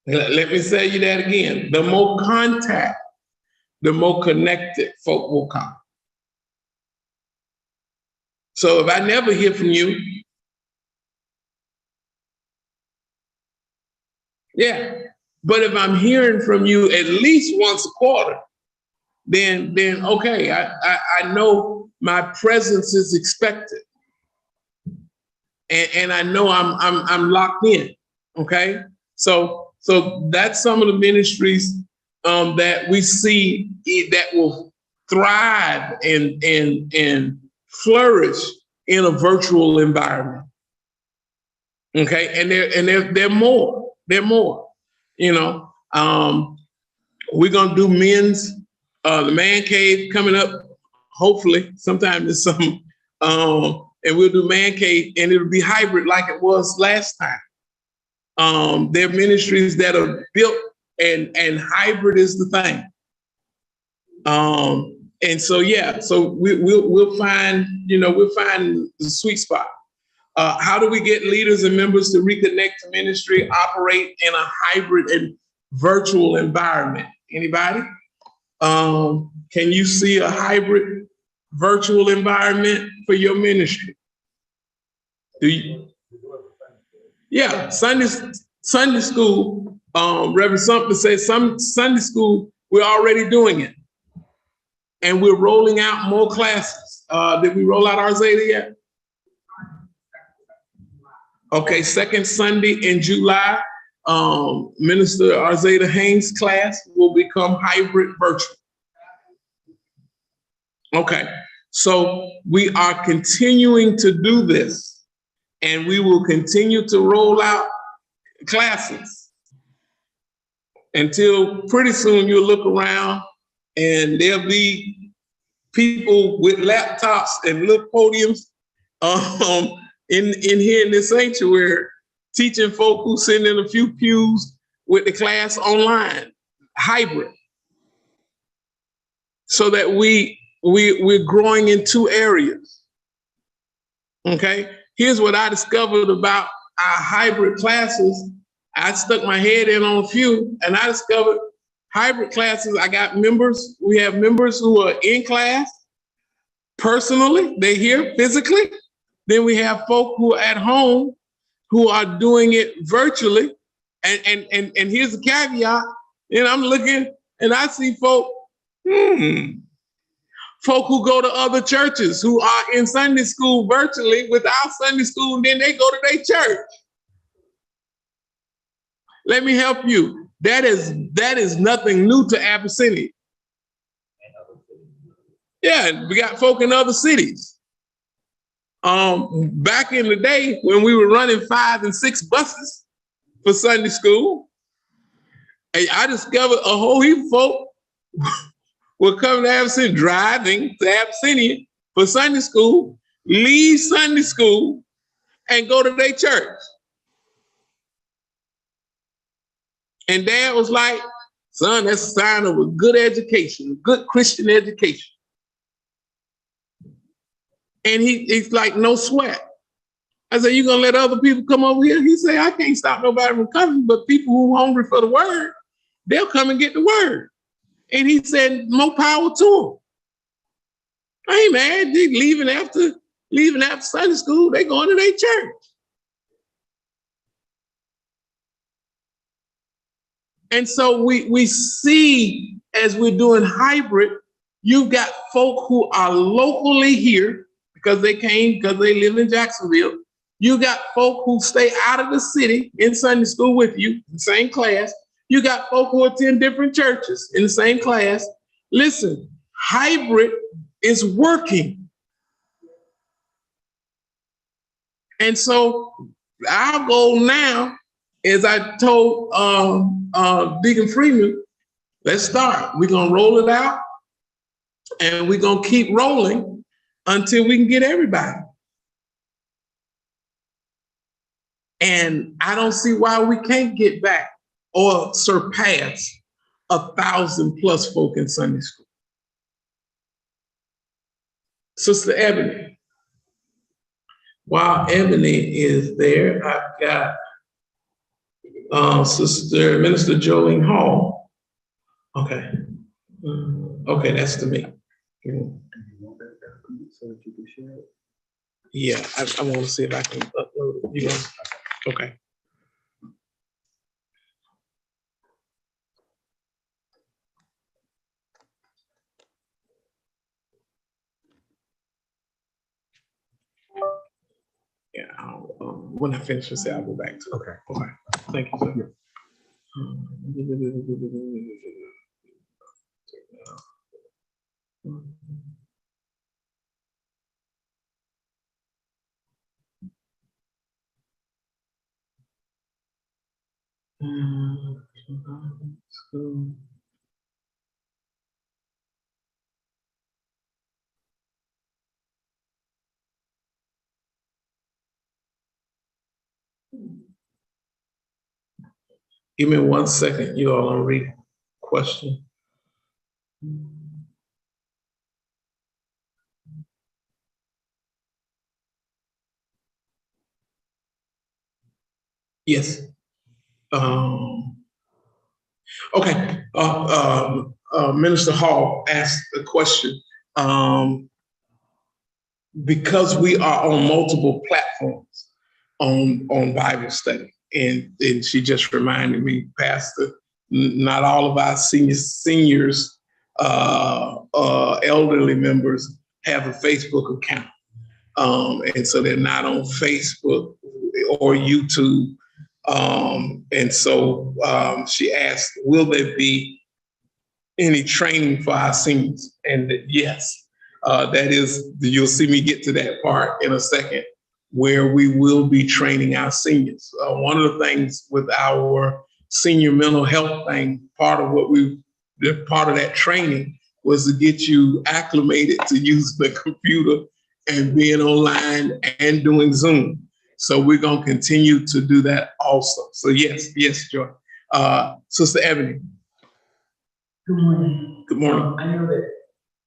Let me say you that again. The more contact, the more connected folk will come. So if I never hear from you, yeah. But if I'm hearing from you at least once a quarter, then okay, I know my presence is expected. And I know I'm locked in. Okay. So that's some of the ministries that we see that will thrive and flourish in a virtual environment. Okay, and they're more. They're more. You know, we're gonna do the man cave coming up, hopefully sometime this summer. And we'll do man cave, and it'll be hybrid like it was last time. There are ministries that are built, and hybrid is the thing. And so yeah, so we'll find the sweet spot. How do we get leaders and members to reconnect to ministry, operate in a hybrid and virtual environment? Anybody? Can you see a hybrid virtual environment for your ministry? Do you? Yeah, Sunday school. Reverend Sumter says some Sunday school, we're already doing it. And we're rolling out more classes. Did we roll out our Zeta yet? Okay, second Sunday in July, Minister Arzada Haynes' class will become hybrid virtual. Okay, so we are continuing to do this, and we will continue to roll out classes until pretty soon you'll look around and there'll be people with laptops and little podiums in here in this sanctuary, teaching folk who sit in a few pews with the class online, hybrid, so that we're growing in two areas. Okay, here's what I discovered about our hybrid classes. I stuck my head in on a few, and I discovered hybrid classes. I got members. We have members who are in class personally; they're here physically. Then we have folk who are at home who are doing it virtually. And here's the caveat. And I'm looking and I see folk who go to other churches who are in Sunday school virtually without Sunday school, and then they go to their church. Let me help you. That is nothing new to Apathy. Yeah, we got folk in other cities. Back in the day when we were running 5 and 6 buses for Sunday school, and I discovered a whole heap of folk were coming to Abyssinia, driving to Abyssinia for Sunday school, leave Sunday school, and go to their church. And Dad was like, son, that's a sign of a good education, a good Christian education. And he's like, no sweat. I said, you gonna let other people come over here? He said, I can't stop nobody from coming, but people who are hungry for the word, they'll come and get the word. And he said, more power to them. I ain't mad. They leaving after Sunday school, they going to their church. And so we see, as we're doing hybrid, you've got folk who are locally here because they live in Jacksonville. You got folk who stay out of the city in Sunday school with you, in the same class. You got folk who attend different churches in the same class. Listen, hybrid is working. And so our goal now, as I told Deacon Freeman, let's start. We're going to roll it out, and we're going to keep rolling until we can get everybody. And I don't see why we can't get back or surpass 1,000+ folk in Sunday school. Sister Ebony. While Ebony is there, I've got Sister Minister Jolene Hall. Okay. Okay, that's to me. Yeah, I want to see if I can upload it. You know? Okay. Yeah, when I finish this, I'll go back to it. Okay. Thank you, sir. Give me 1 second, you all. I'll read question. Yes. Okay. Minister Hall asked a question. Because we are on multiple platforms on Bible study, and she just reminded me, Pastor, not all of our seniors, elderly members have a Facebook account. And so they're not on Facebook or YouTube. And so she asked, will there be any training for our seniors? And yes, that is, you'll see me get to that part in a second, where we will be training our seniors. One of the things with our senior mental health thing, part of that training was to get you acclimated to use the computer and being online and doing Zoom. So we're going to continue to do that also. So yes, Joy. Sister Ebony. Good morning. Good morning. I know that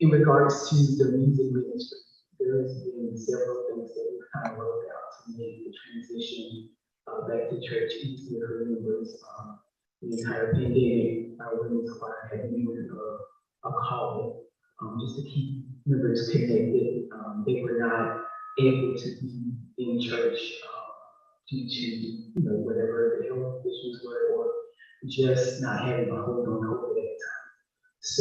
in regards to the music ministry, there's been several things that we've kind of worked out to make the transition back to church easier for members. The entire pandemic, our women's choir had needed a call just to keep members connected. They were not able to be in church due to whatever the health issues were, or just not having a hold on COVID at the time. So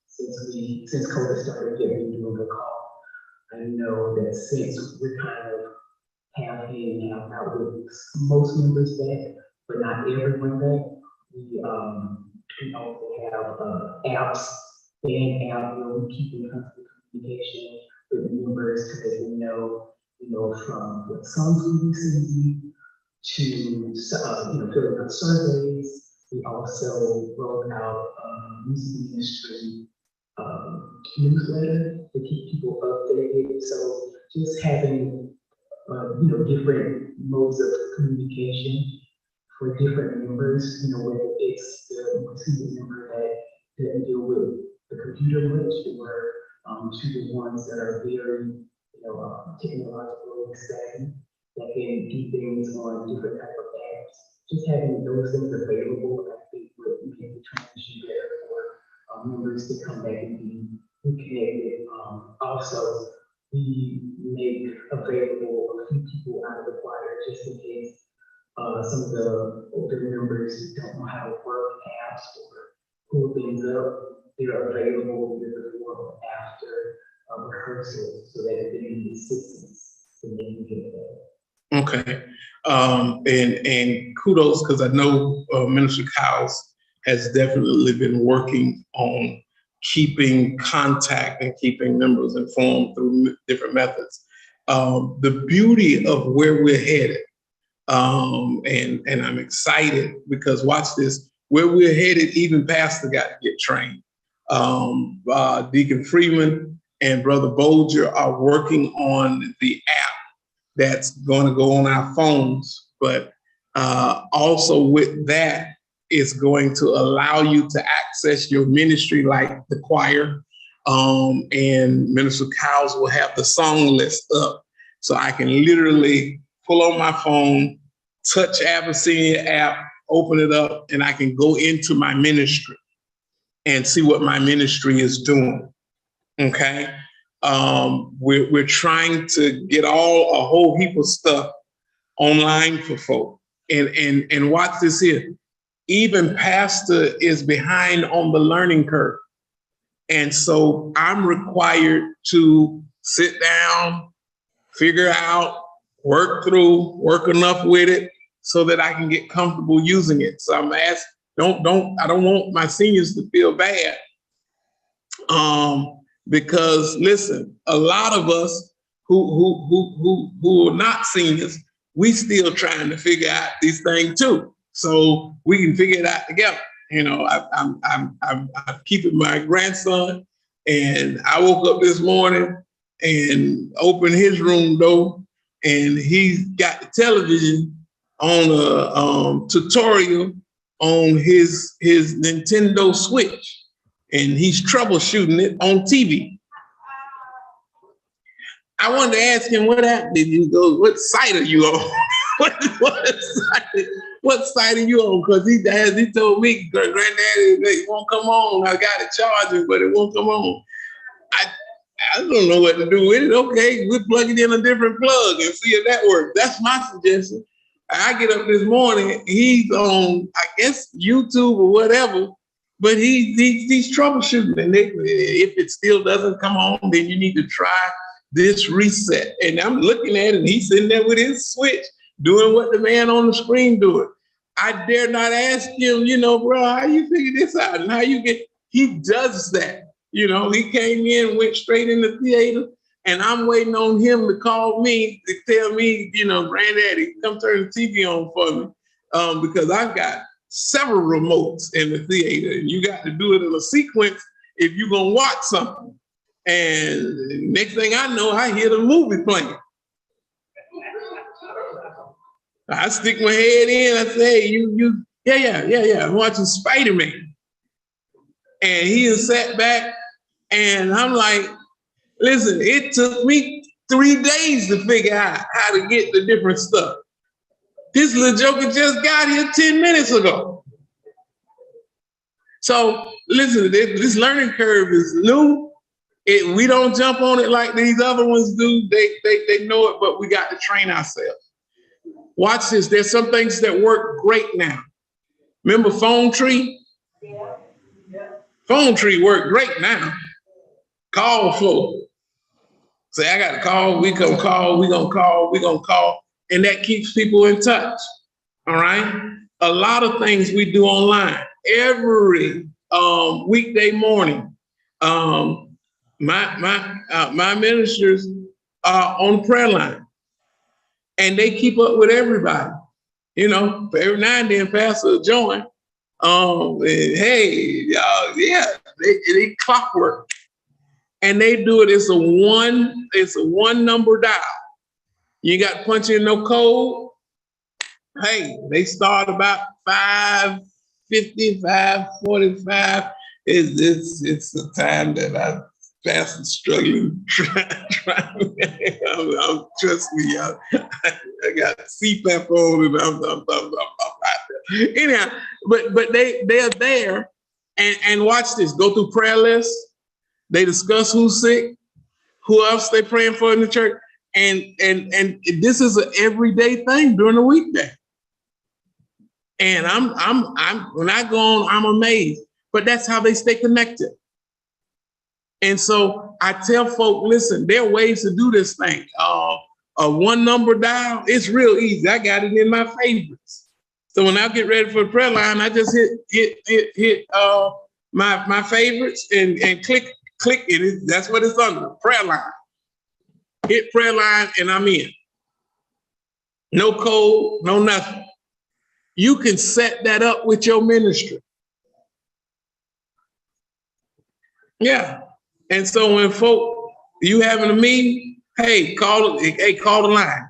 since COVID started, we have been doing a call. I know that since we're kind of half in, half out with most members back, but not everyone back, we also have apps, band app where we keep in constant communication with members to let them know, from what songs we listen to filling out surveys. We also wrote out a music ministry newsletter to keep people updated. So just having different modes of communication for different members, whether it's the senior member that didn't deal with the computer much, or to the ones that are very technologically savvy, that can do things on different type of apps. Just having those things available, I think, would make the transition better for members to come back and be reconnected. Also, we make available a few people out of the choir just in case some of the older members don't know how to work apps or pull things up. They're available before or after rehearsal, so that if they need assistance, then they can get that. Okay. And kudos, because I know Minister Cowles has definitely been working on keeping contact and keeping members informed through different methods. The beauty of where we're headed, and I'm excited because watch this, where we're headed, even Pastor got to get trained. Deacon Freeman and Brother Bolger are working on the app that's going to go on our phones, but also with that, it's going to allow you to access your ministry like the choir, and Minister Cowles will have the song list up. So I can literally pull on my phone, touch Apathy app, open it up, and I can go into my ministry and see what my ministry is doing, okay? We're trying to get a whole heap of stuff online for folk. And watch this here. Even Pastor is behind on the learning curve. And so I'm required to sit down, figure out, work enough with it so that I can get comfortable using it. So I'm asked, I don't want my seniors to feel bad. Because listen, a lot of us who are not seniors, we still trying to figure out these things too. so we can figure it out together. You know, I'm keeping my grandson, and I woke up this morning and opened his room door, and he's got the television on a tutorial on his Nintendo Switch, and he's troubleshooting it on TV. I wanted to ask him, what app did you go? What site are you on? what site are you on? Because he told me, Granddaddy, it won't come on. I got it charging, but it won't come on. I don't know what to do with it. Okay, we'll plug it in a different plug and see if that works. That's my suggestion. I get up this morning, he's on, I guess, YouTube or whatever, but he's troubleshooting. And if it still doesn't come on, then you need to try this reset. And I'm looking at it, and he's sitting there with his switch, doing what the man on the screen doing. I dare not ask him, you know, bro, how you figure this out and how you get, he does that. You know, he came in, went straight in the theater, and I'm waiting on him to call me to tell me, you know, Granddaddy, come turn the TV on for me, because I've got several remotes in the theater, and you got to do it in a sequence if you're gonna watch something. And next thing I know, I hear the movie playing. I stick my head in, I say, yeah, I'm watching Spider-Man. And he has sat back, and I'm like, listen, it took me 3 days to figure out how to get the different stuff. This little joker just got here 10 minutes ago. So listen, this learning curve is new. We don't jump on it like these other ones do. They know it, but we got to train ourselves. Watch this. There's some things that work great now. Remember Phone Tree? Yeah. Phone Tree work great now. Call flow. Say, I got to call, we gonna call. And that keeps people in touch. All right. A lot of things we do online. Every weekday morning, my ministers are on prayer line, and they keep up with everybody. You know, every now and then, Pastor will join. Hey, y'all, yeah, they clockwork, and they do it. It's a one number dial. You got to punch in no code. Hey, they start about 5:50, 5:45. It's the time that I'm fast struggling. Trust me, I got CPAP on, and I'm out there. Anyhow, but they're there, and watch this. Go through prayer lists. They discuss who's sick, who else they praying for in the church, and this is an everyday thing during the weekday. And I'm when I go on, I'm amazed. But that's how they stay connected. And so I tell folk, listen, there are ways to do this thing. A one number dial, it's real easy. I got it in my favorites. So when I get ready for the prayer line, I just hit my favorites and click, and that's what it's under, prayer line. Hit prayer line, and I'm in. No code, no nothing. You can set that up with your ministry. Yeah. And so when folk, you having a meeting, hey, call the line,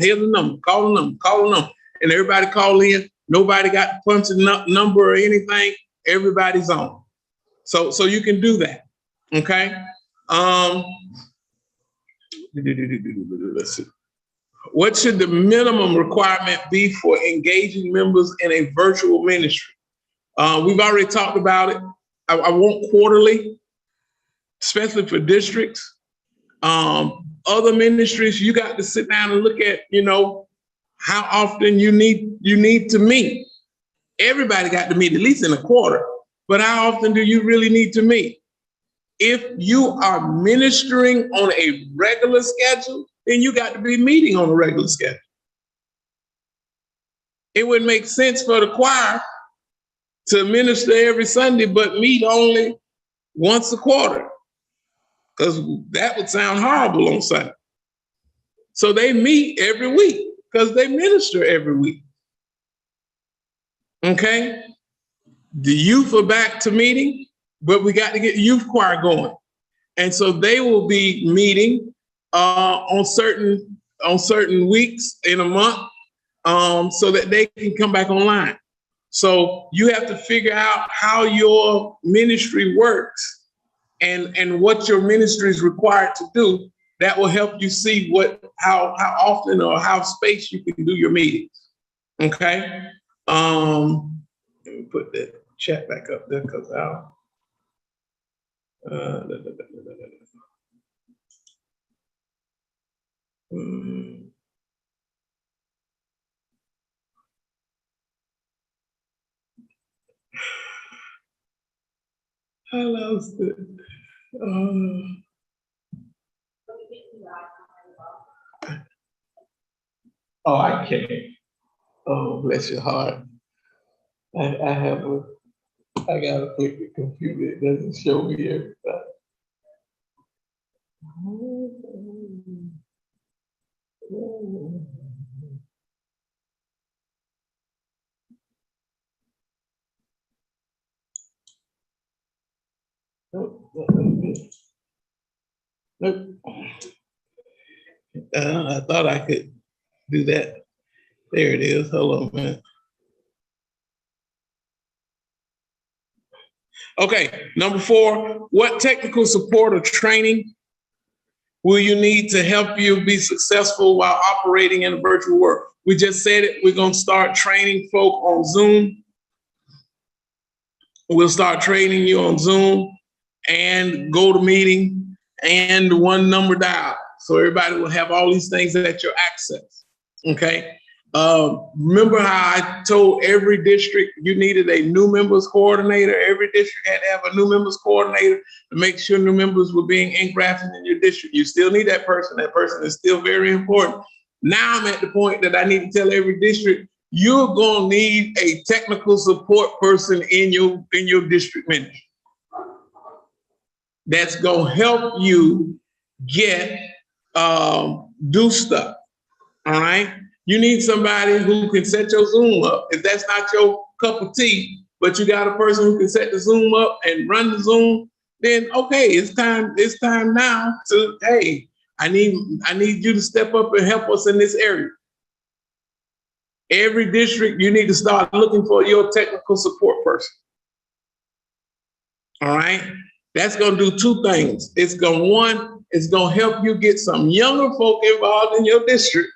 here's the number, call the number. And everybody call in. Nobody got to punch a number or anything. Everybody's on. So you can do that. Okay. Let's see. What should the minimum requirement be for engaging members in a virtual ministry? We've already talked about it. I want quarterly, especially for districts. Other ministries, you got to sit down and look at, you know, how often you need to meet. Everybody got to meet at least in a quarter, but how often do you really need to meet? If you are ministering on a regular schedule, then you got to be meeting on a regular schedule. It would make sense for the choir to minister every Sunday, but meet only once a quarter, because that would sound horrible on Sunday. So they meet every week because they minister every week. Okay? The youth are back to meeting, but we got to get the youth choir going. And so they will be meeting on certain weeks in a month so that they can come back online. So you have to figure out how your ministry works and what your ministry is required to do. That will help you see how often or how space you can do your meetings. Okay. Let me put that chat back up there because I'll. I lost it. Oh, I can't. Oh, bless your heart. I gotta click the computer. It doesn't show me everything. Nope. I thought I could do that. There it is. Hold on, man. Okay, number 4, what technical support or training will you need to help you be successful while operating in the virtual world? We just said it, we're gonna start training folk on Zoom. We'll start training you on Zoom and GoToMeeting and one number dial. So everybody will have all these things at your access, okay? Remember how I told every district you needed a new members coordinator? Every district had to have a new members coordinator to make sure new members were being engrafted in your district. You still need that person. That person is still very important. Now I'm at the point that I need to tell every district, you're gonna need a technical support person in your district ministry that's gonna help you do stuff, all right? You need somebody who can set your Zoom up. If that's not your cup of tea, but you got a person who can set the Zoom up and run the Zoom, then okay, it's time now to, hey, I need you to step up and help us in this area. Every district, you need to start looking for your technical support person. All right? That's gonna do 2 things. It's gonna help you get some younger folk involved in your district.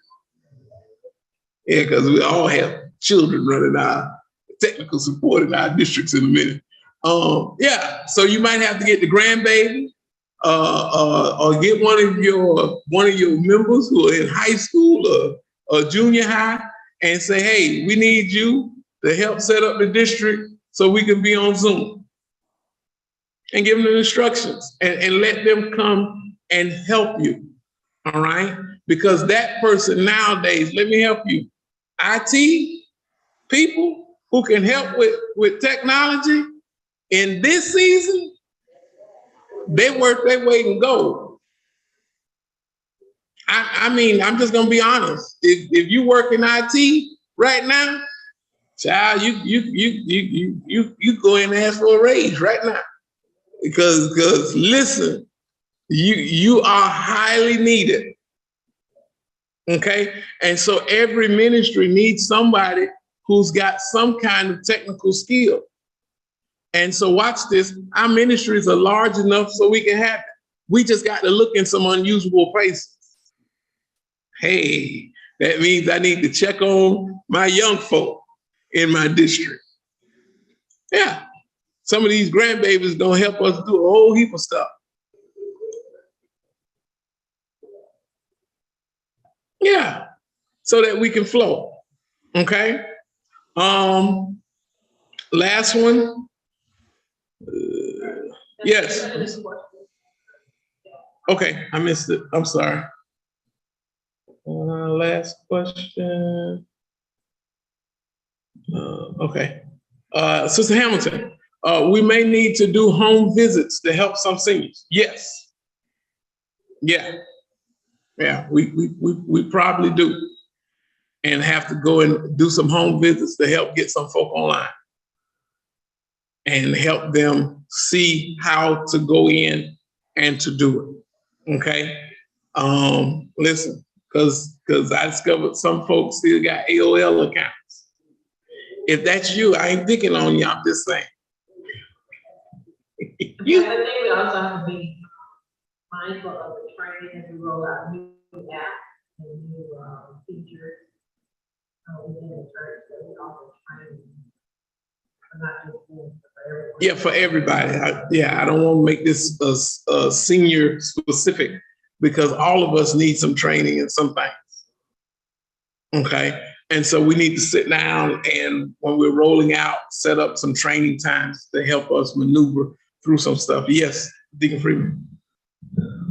Yeah, because we all have children running our technical support in our districts in a minute. Yeah, so you might have to get the grandbaby, or get one of your members who are in high school or junior high, and say, hey, we need you to help set up the district so we can be on Zoom, and give them the instructions and let them come and help you. All right, because that person nowadays, let me help you. IT people who can help with technology in this season, they worth their weight in gold. I mean, I'm just gonna be honest. If you work in IT right now, child, you go in and ask for a raise right now, because listen, you are highly needed. Okay, and so every ministry needs somebody who's got some kind of technical skill. And so watch this, our ministries are large enough so we can have it. We just got to look in some unusual places. Hey, that means I need to check on my young folk in my district. Yeah, some of these grandbabies gonna help us do a whole heap of stuff. Yeah, so that we can flow. Okay. Last one. Yes. Okay, I missed it. I'm sorry. Last question. Okay. Sister Hamilton, we may need to do home visits to help some seniors. Yes. Yeah. Yeah, we probably do. and have to go and do some home visits to help get some folk online and help them see how to go in and to do it. Okay. Listen, because I discovered some folks still got AOL accounts. If that's you, I ain't picking on you. I'm just saying. Yeah, I think we also have to be mindful of the training as we roll out new apps and new features within the church that we also train, not just for everyone. Yeah, for everybody. I don't want to make this a senior specific because all of us need some training in some things. Okay. And so we need to sit down and when we're rolling out, set up some training times to help us maneuver through some stuff. Yes, Deacon Freeman.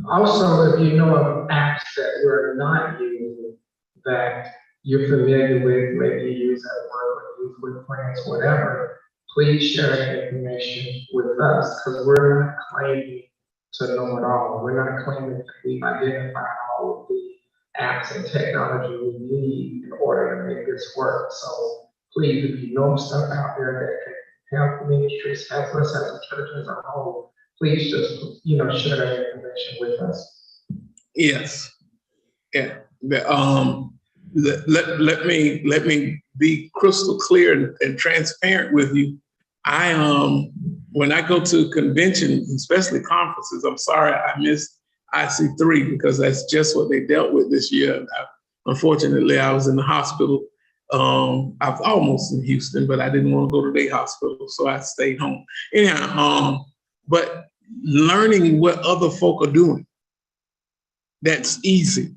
Also, if you know of apps that we're not using that you're familiar with, maybe you use at work or use with friends, whatever, please share that information with us because we're not claiming to know it all. We're not claiming that we've identified all of the apps and technology we need in order to make this work. So please, if you know stuff out there that can help ministries, help us as a church as a whole, please just, share that information with us. Yes. Yeah. Let me be crystal clear and transparent with you. When I go to conventions, especially conferences, I'm sorry I missed IC3 because that's just what they dealt with this year. Unfortunately, I was in the hospital. I was almost in Houston, but I didn't want to go to their hospital, so I stayed home. Anyhow, but learning what other folk are doing, that's easy.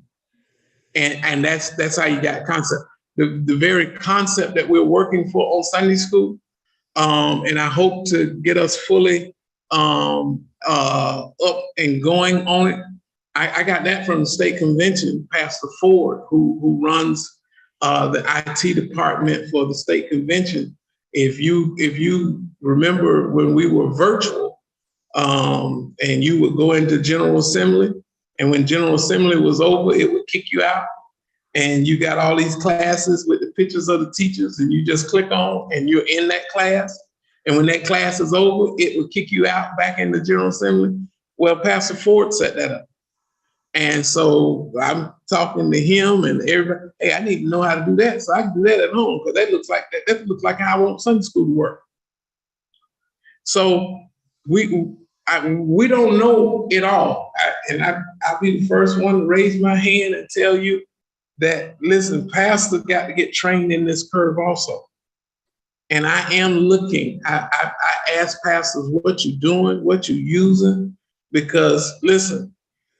And that's how you got concept. The very concept that we're working for on Sunday school, and I hope to get us fully up and going on it. I got that from the state convention, Pastor Ford, who runs the IT department for the state convention. If you remember when we were virtual, and you would go into General Assembly, and when General Assembly was over, it would kick you out. And you got all these classes with the pictures of the teachers, and you just click on, and you're in that class. And when that class is over, it would kick you out back in the General Assembly. Well, Pastor Ford set that up. And so I'm talking to him and everybody, hey, I need to know how to do that. So I can do that at home because that looks like how I want Sunday school to work. So we don't know it all. I'll be the first one to raise my hand and tell you that, listen, pastors got to get trained in this curve also. And I am looking, I ask pastors what you're doing, what you're using, because listen,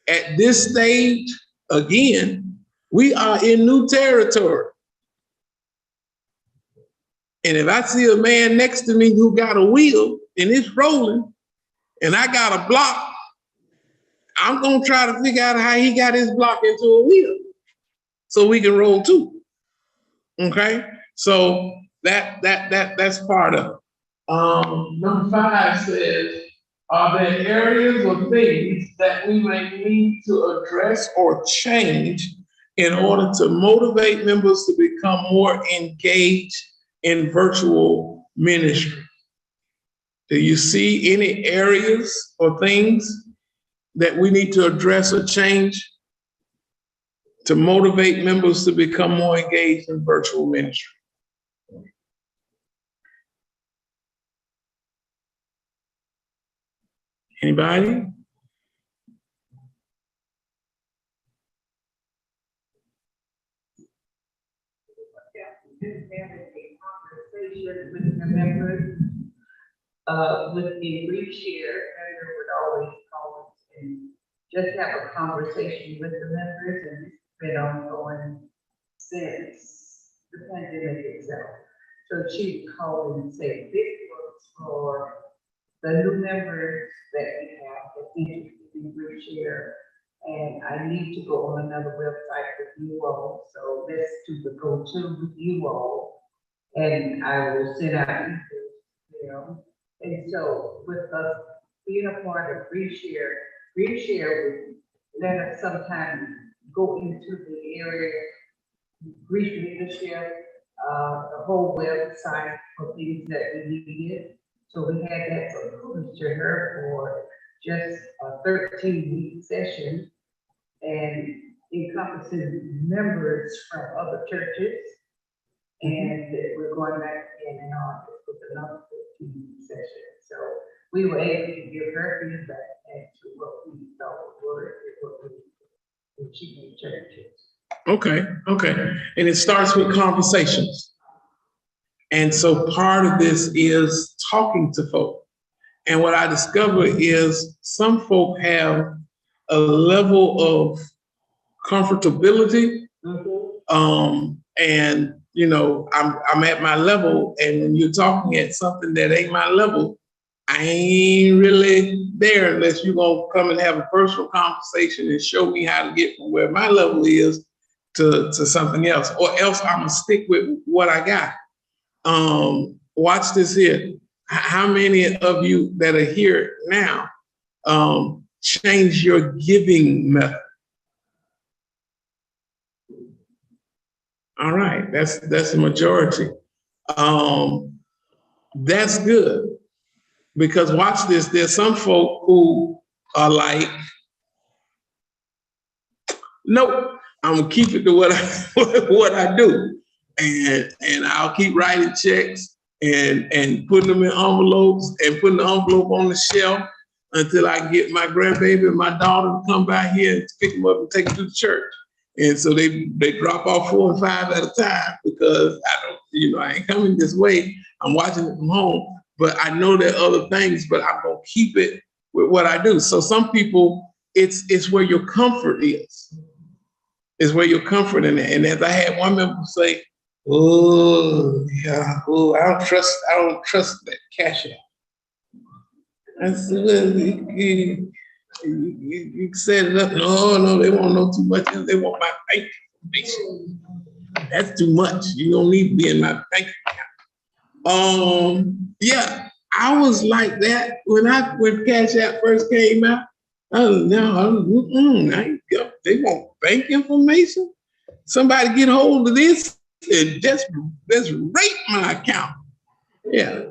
at this stage, again, we are in new territory. And if I see a man next to me who got a wheel and it's rolling and I got a block, I'm going to try to figure out how he got his block into a wheel so we can roll too. Okay? So that's part of it. Number 5 says, are there areas or things that we may need to address or change in order to motivate members to become more engaged in virtual ministry? Do you see any areas or things that we need to address or change to motivate members to become more engaged in virtual ministry? Anybody? With the members, with the reshare, Editor would always call us and just have a conversation with the members, and it's been ongoing since the pandemic itself. So she would call and say, this works for the new members that we have that interested in reshare, and I need to go on another website with you all, so let's do the go-to with you all. And I will send out emails, and so with us being a part of reshare would let us sometimes go into the area brief leadership, the whole website for things that we needed. So we had that approved to her for just a 13-week session and encompassing members from other churches. And we're going back in and on with another 13-week session. So we were able to give her feedback as to what we thought were what we should be churches. Okay, okay. And it starts with conversations. And so part of this is talking to folk. And what I discovered is some folk have a level of comfortability. And you know, I'm at my level, and when you're talking at something that ain't my level, I ain't really there unless you're gonna come and have a personal conversation and show me how to get from where my level is to something else, or else I'm gonna stick with what I got. Watch this here. How many of you that are here now change your giving method? All right, that's the majority. That's good, because watch this. There's some folk who are like, nope, I'm gonna keep it to what I do, and I'll keep writing checks and putting them in envelopes and putting the envelope on the shelf until I get my grandbaby and my daughter to come by here and pick them up and take them to the church. And so they drop off 4 and 5 at a time, because I ain't coming this way. I'm watching it from home, but I know there are other things, but I'm gonna keep it with what I do. So some people, it's where your comfort is. It's where your comfort in it. And as I had one member say, oh yeah, oh, I don't trust that Cash App. I said, well, you set it up. No, they won't know too much. They want my bank information. That's too much. You don't need to be in my bank account. Yeah, I was like that when Cash App first came out. They want bank information. Somebody get hold of this and just rape my account. Yeah,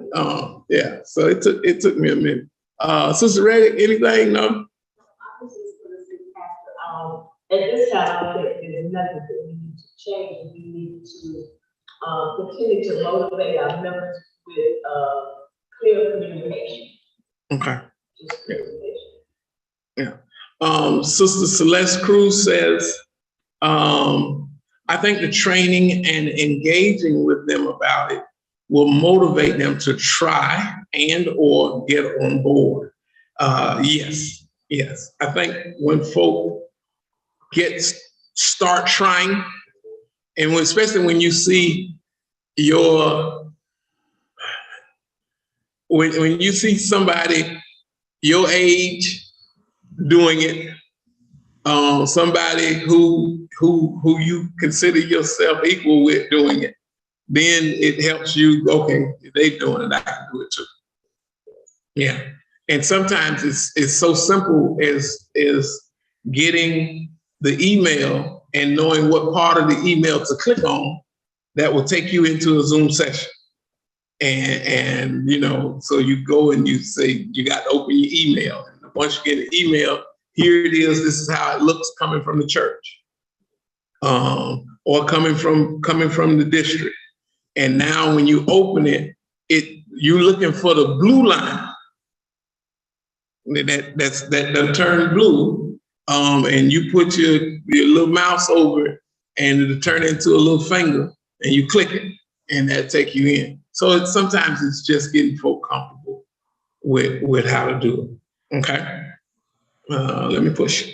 yeah. So it took me a minute. Sister Reddick, anything? No. I was just going to say, Pastor, at this time, I think there's nothing that we need to change. We need to continue to motivate our members with clear communication. Okay. Just clear communication. Yeah. Sister Celeste Cruz says, I think the training and engaging with them about it will motivate them to try and or get on board. Yes. I think when folk start trying, and especially when you see when you see somebody your age doing it, somebody who you consider yourself equal with doing it, then it helps you, okay, if they doing it, I can do it too. Yeah. And sometimes it's so simple as getting the email and knowing what part of the email to click on that will take you into a Zoom session. And so you go and you say, you got to open your email. And once you get an email, here it is, this is how it looks coming from the church. Or coming from the district. And now when you open it, you're looking for the blue line. That turn blue, and you put your little mouse over it, and it'll turn into a little finger, and you click it, and that'll take you in. So sometimes it's just getting folk comfortable with how to do it. Okay, let me push.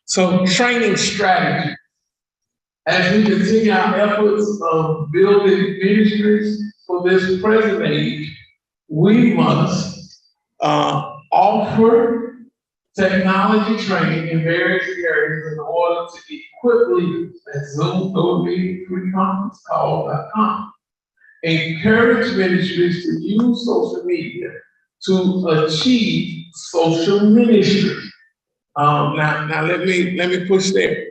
So training strategy. As we continue our efforts of building ministries for this present age, we must offer technology training in various areas in order to equip leaders at Zoom, GoToMeeting, conference call.com. Encourage ministries to use social media to achieve social ministry. Now let me push there.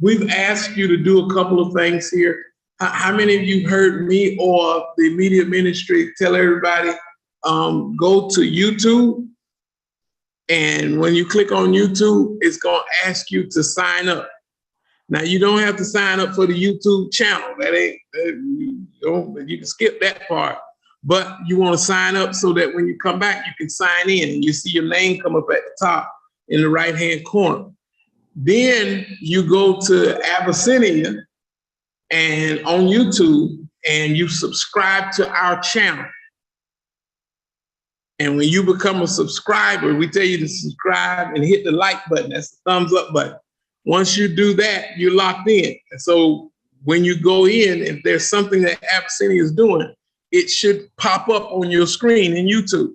We've asked you to do a couple of things here. How many of you heard me or the immediate ministry tell everybody, go to YouTube, and when you click on YouTube, it's going to ask you to sign up. Now you don't have to sign up for the YouTube channel. You can skip that part, but you want to sign up so that when you come back, you can sign in and you see your name come up at the top in the right-hand corner. Then you go to Abyssinia and on YouTube, and you subscribe to our channel. And when you become a subscriber, we tell you to subscribe and hit the like button. That's the thumbs up button. Once you do that, you're locked in. And so when you go in, if there's something that Abyssinia is doing, it should pop up on your screen in YouTube.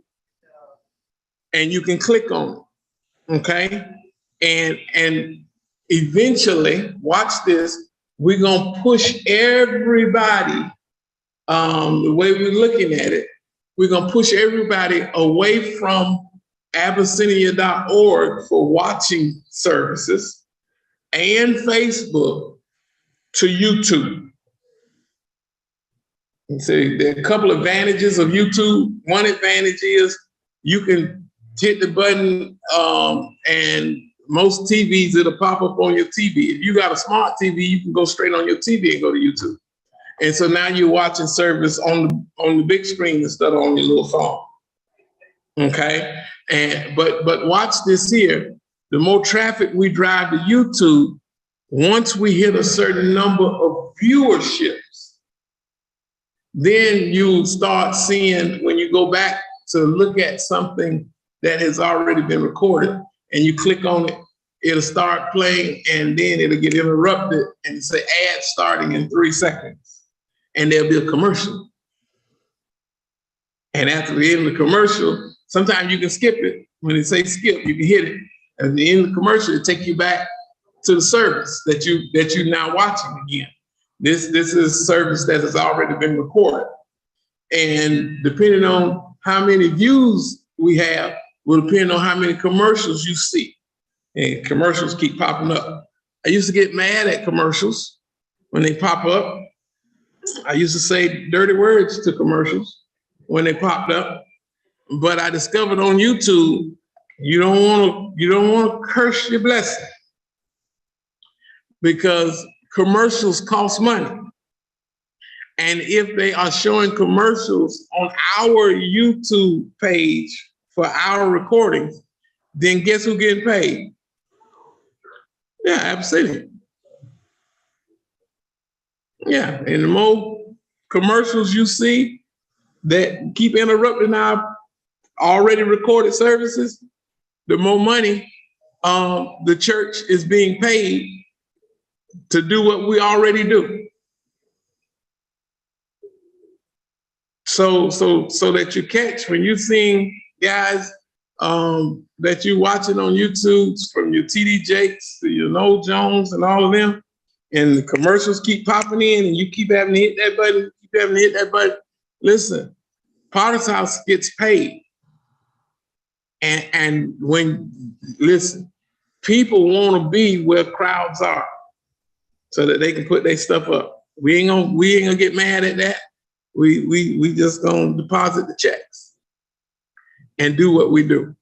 And you can click on it. Okay? And eventually, watch this, we're going to push everybody, the way we're looking at it, we're going to push everybody away from abyssinia.org for watching services and Facebook to YouTube. And so there are a couple of advantages of YouTube. One advantage is you can hit the button and most TVs, it'll pop up on your TV. If you got a smart TV, you can go straight on your TV and go to YouTube. And so now you're watching service on the big screen instead of on your little phone. Okay? But watch this here. The more traffic we drive to YouTube, once we hit a certain number of viewerships, then you start seeing, when you go back to look at something that has already been recorded, and you click on it, it'll start playing, and then it'll get interrupted and say ad starting in 3 seconds. And there'll be a commercial. And after the end of the commercial, sometimes you can skip it. When it says skip, you can hit it. At the end of the commercial, it'll take you back to the service that you're now watching again. This is service that has already been recorded. And depending on how many views we have, will depend on how many commercials you see. And commercials keep popping up. I used to get mad at commercials when they pop up. I used to say dirty words to commercials when they popped up. But I discovered on YouTube, you don't want to curse your blessing, because commercials cost money. And if they are showing commercials on our YouTube page for our recordings, then guess who's getting paid? Yeah, absolutely. Yeah, and the more commercials you see that keep interrupting our already recorded services, the more money the church is being paid to do what we already do. So that you catch, when you're seeing guys that you're watching on YouTube, from your TD Jakes to your Noel Jones and all of them, and the commercials keep popping in and you keep having to hit that button, listen, Potter's House gets paid. And listen, people want to be where crowds are so that they can put their stuff up. We ain't gonna get mad at that. We just gonna deposit the checks and do what we do.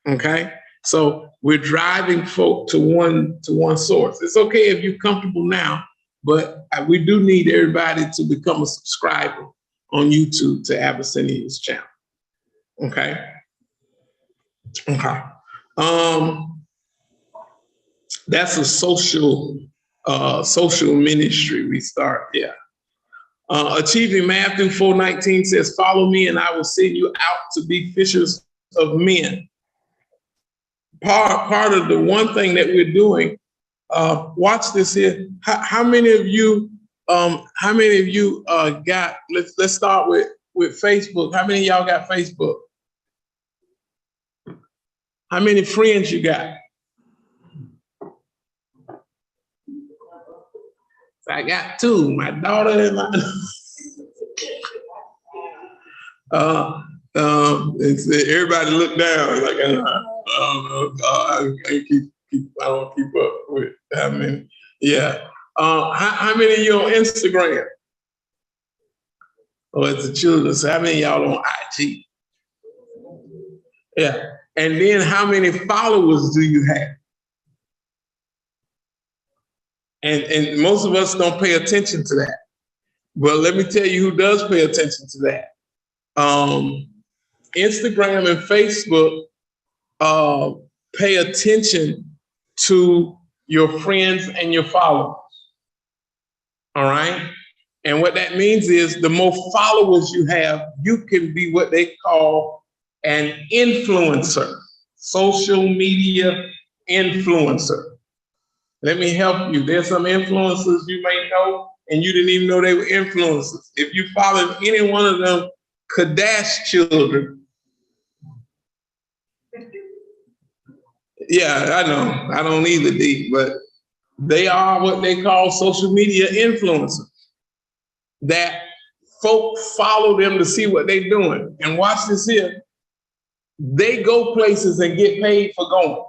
Okay? So we're driving folk to one source. It's okay if you're comfortable now, but we do need everybody to become a subscriber on YouTube to Abyssinia's channel. Okay? Okay. That's a social ministry we start. Yeah. Achieving Matthew 4:19 says, "Follow me and I will send you out to be fishers of men." Part of the one thing that we're doing, watch this here. How many of you got, let's start with Facebook. How many of y'all got Facebook? How many friends you got? I got 2, my daughter and my everybody look down like, don't know. I don't keep up with how many. Yeah. How many of you on Instagram? Or it's the children. So how many of y'all on IG? Yeah. And then how many followers do you have? And most of us don't pay attention to that. But let me tell you who does pay attention to that. Instagram and Facebook pay attention to your friends and your followers. All right? And what that means is the more followers you have, you can be what they call an influencer, social media influencer. Let me help you. There's some influencers you may know, and you didn't even know they were influencers. If you follow any one of them Kardashian children, yeah, I know, I don't either, D, but they are what they call social media influencers. That folk follow them to see what they're doing. And watch this here. They go places and get paid for going.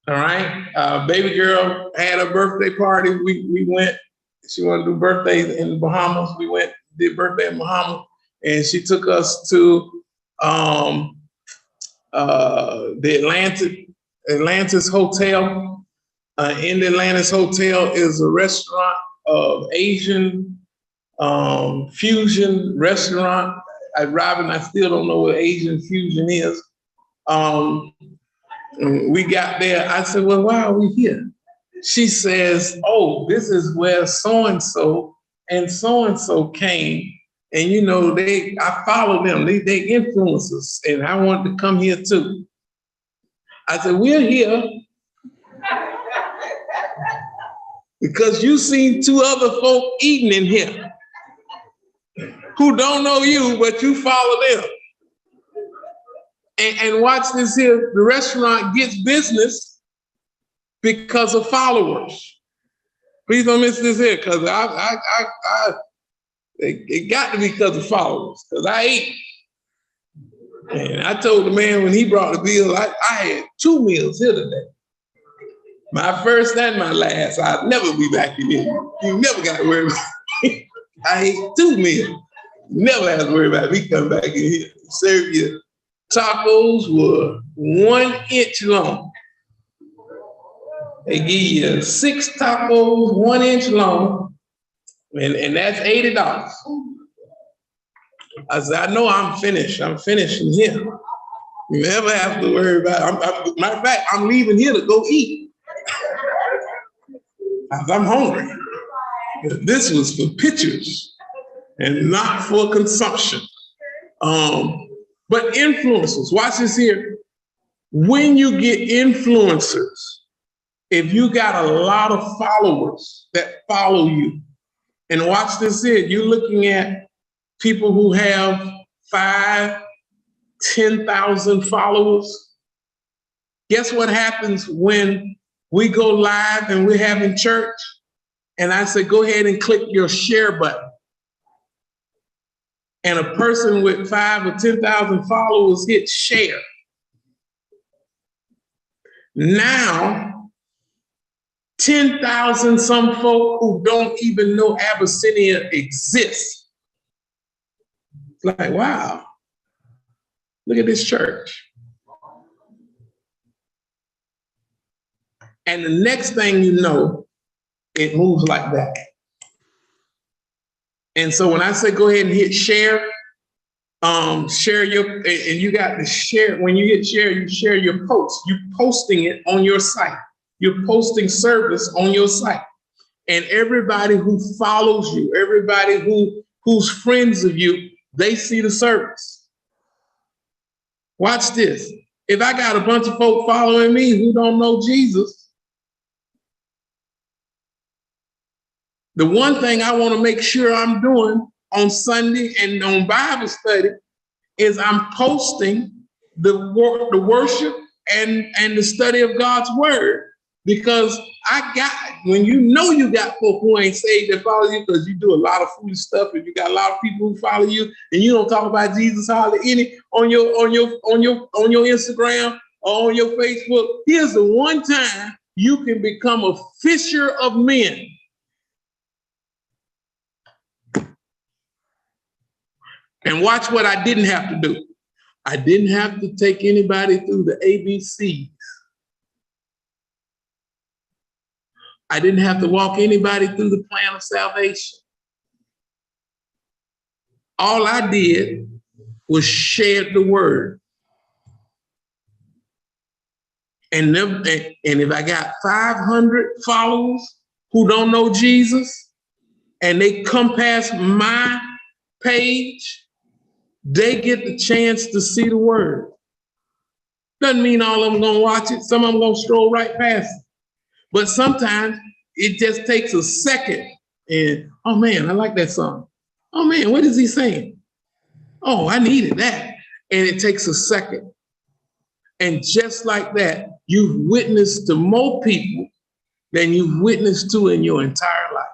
All right. Baby girl had a birthday party. We went. She wanted to do birthdays in the Bahamas. We went, did birthday in Bahamas, and she took us to the Atlantis Hotel. In the Atlantis Hotel is a restaurant of Asian fusion restaurant. Robin, I still don't know what Asian fusion is. We got there. I said, well, why are we here? She says, oh, this is where so-and-so came. And, you know, I follow them. They influence us. And I wanted to come here too. I said, we're here because you seen two other folk eating in here who don't know you, but you follow them. And watch this here, the restaurant gets business because of followers. Please don't miss this here, because it got to be because of followers, because I ate. And I told the man when he brought the bill, I had 2 meals here today. My first and my last. I'll never be back in here. You never got to worry about me. I ate 2 meals. Never have to worry about me coming back in here. Serve you. Tacos were 1 inch long. They give you 6 tacos, 1 inch long, and that's $80. I said, I know I'm finished. I'm finishing here. You never have to worry about it. Matter of fact, I'm leaving here to go eat. I'm hungry. This was for pictures and not for consumption. But influencers, watch this here. When you get influencers, if you got a lot of followers that follow you, and watch this here, you're looking at people who have 5,000, 10,000 followers. Guess what happens when we go live and we're having church? And I say, go ahead and click your share button. And a person with 5,000 or 10,000 followers hits share. Now, 10,000 some folk who don't even know Abyssinia exists. It's like, wow, look at this church. And the next thing you know, it moves like that. And so when I say go ahead and hit share, share your, and you got to share, when you hit share, you share your post. You're posting it on your site. You're posting service on your site. And everybody who follows you, everybody who's friends of you, they see the service. Watch this. If I got a bunch of folk following me who don't know Jesus, the one thing I want to make sure I'm doing on Sunday and on Bible study is I'm posting the worship and the study of God's word. Because when you know you got folk who ain't saved that follow you, because you do a lot of foolish stuff, and you got a lot of people who follow you, and you don't talk about Jesus hardly any on your Instagram or on your Facebook. Here's the one time you can become a fisher of men. And watch what I didn't have to do. I didn't have to take anybody through the ABCs. I didn't have to walk anybody through the plan of salvation. All I did was share the word. And if I got 500 followers who don't know Jesus, and they come past my page, they get the chance to see the word. Doesn't mean all of them gonna watch it. Some of them gonna stroll right past it. But sometimes it just takes a second and, oh man, I like that song. Oh man, what is he saying? Oh, I needed that. And it takes a second. And just like that, you've witnessed to more people than you've witnessed to in your entire life.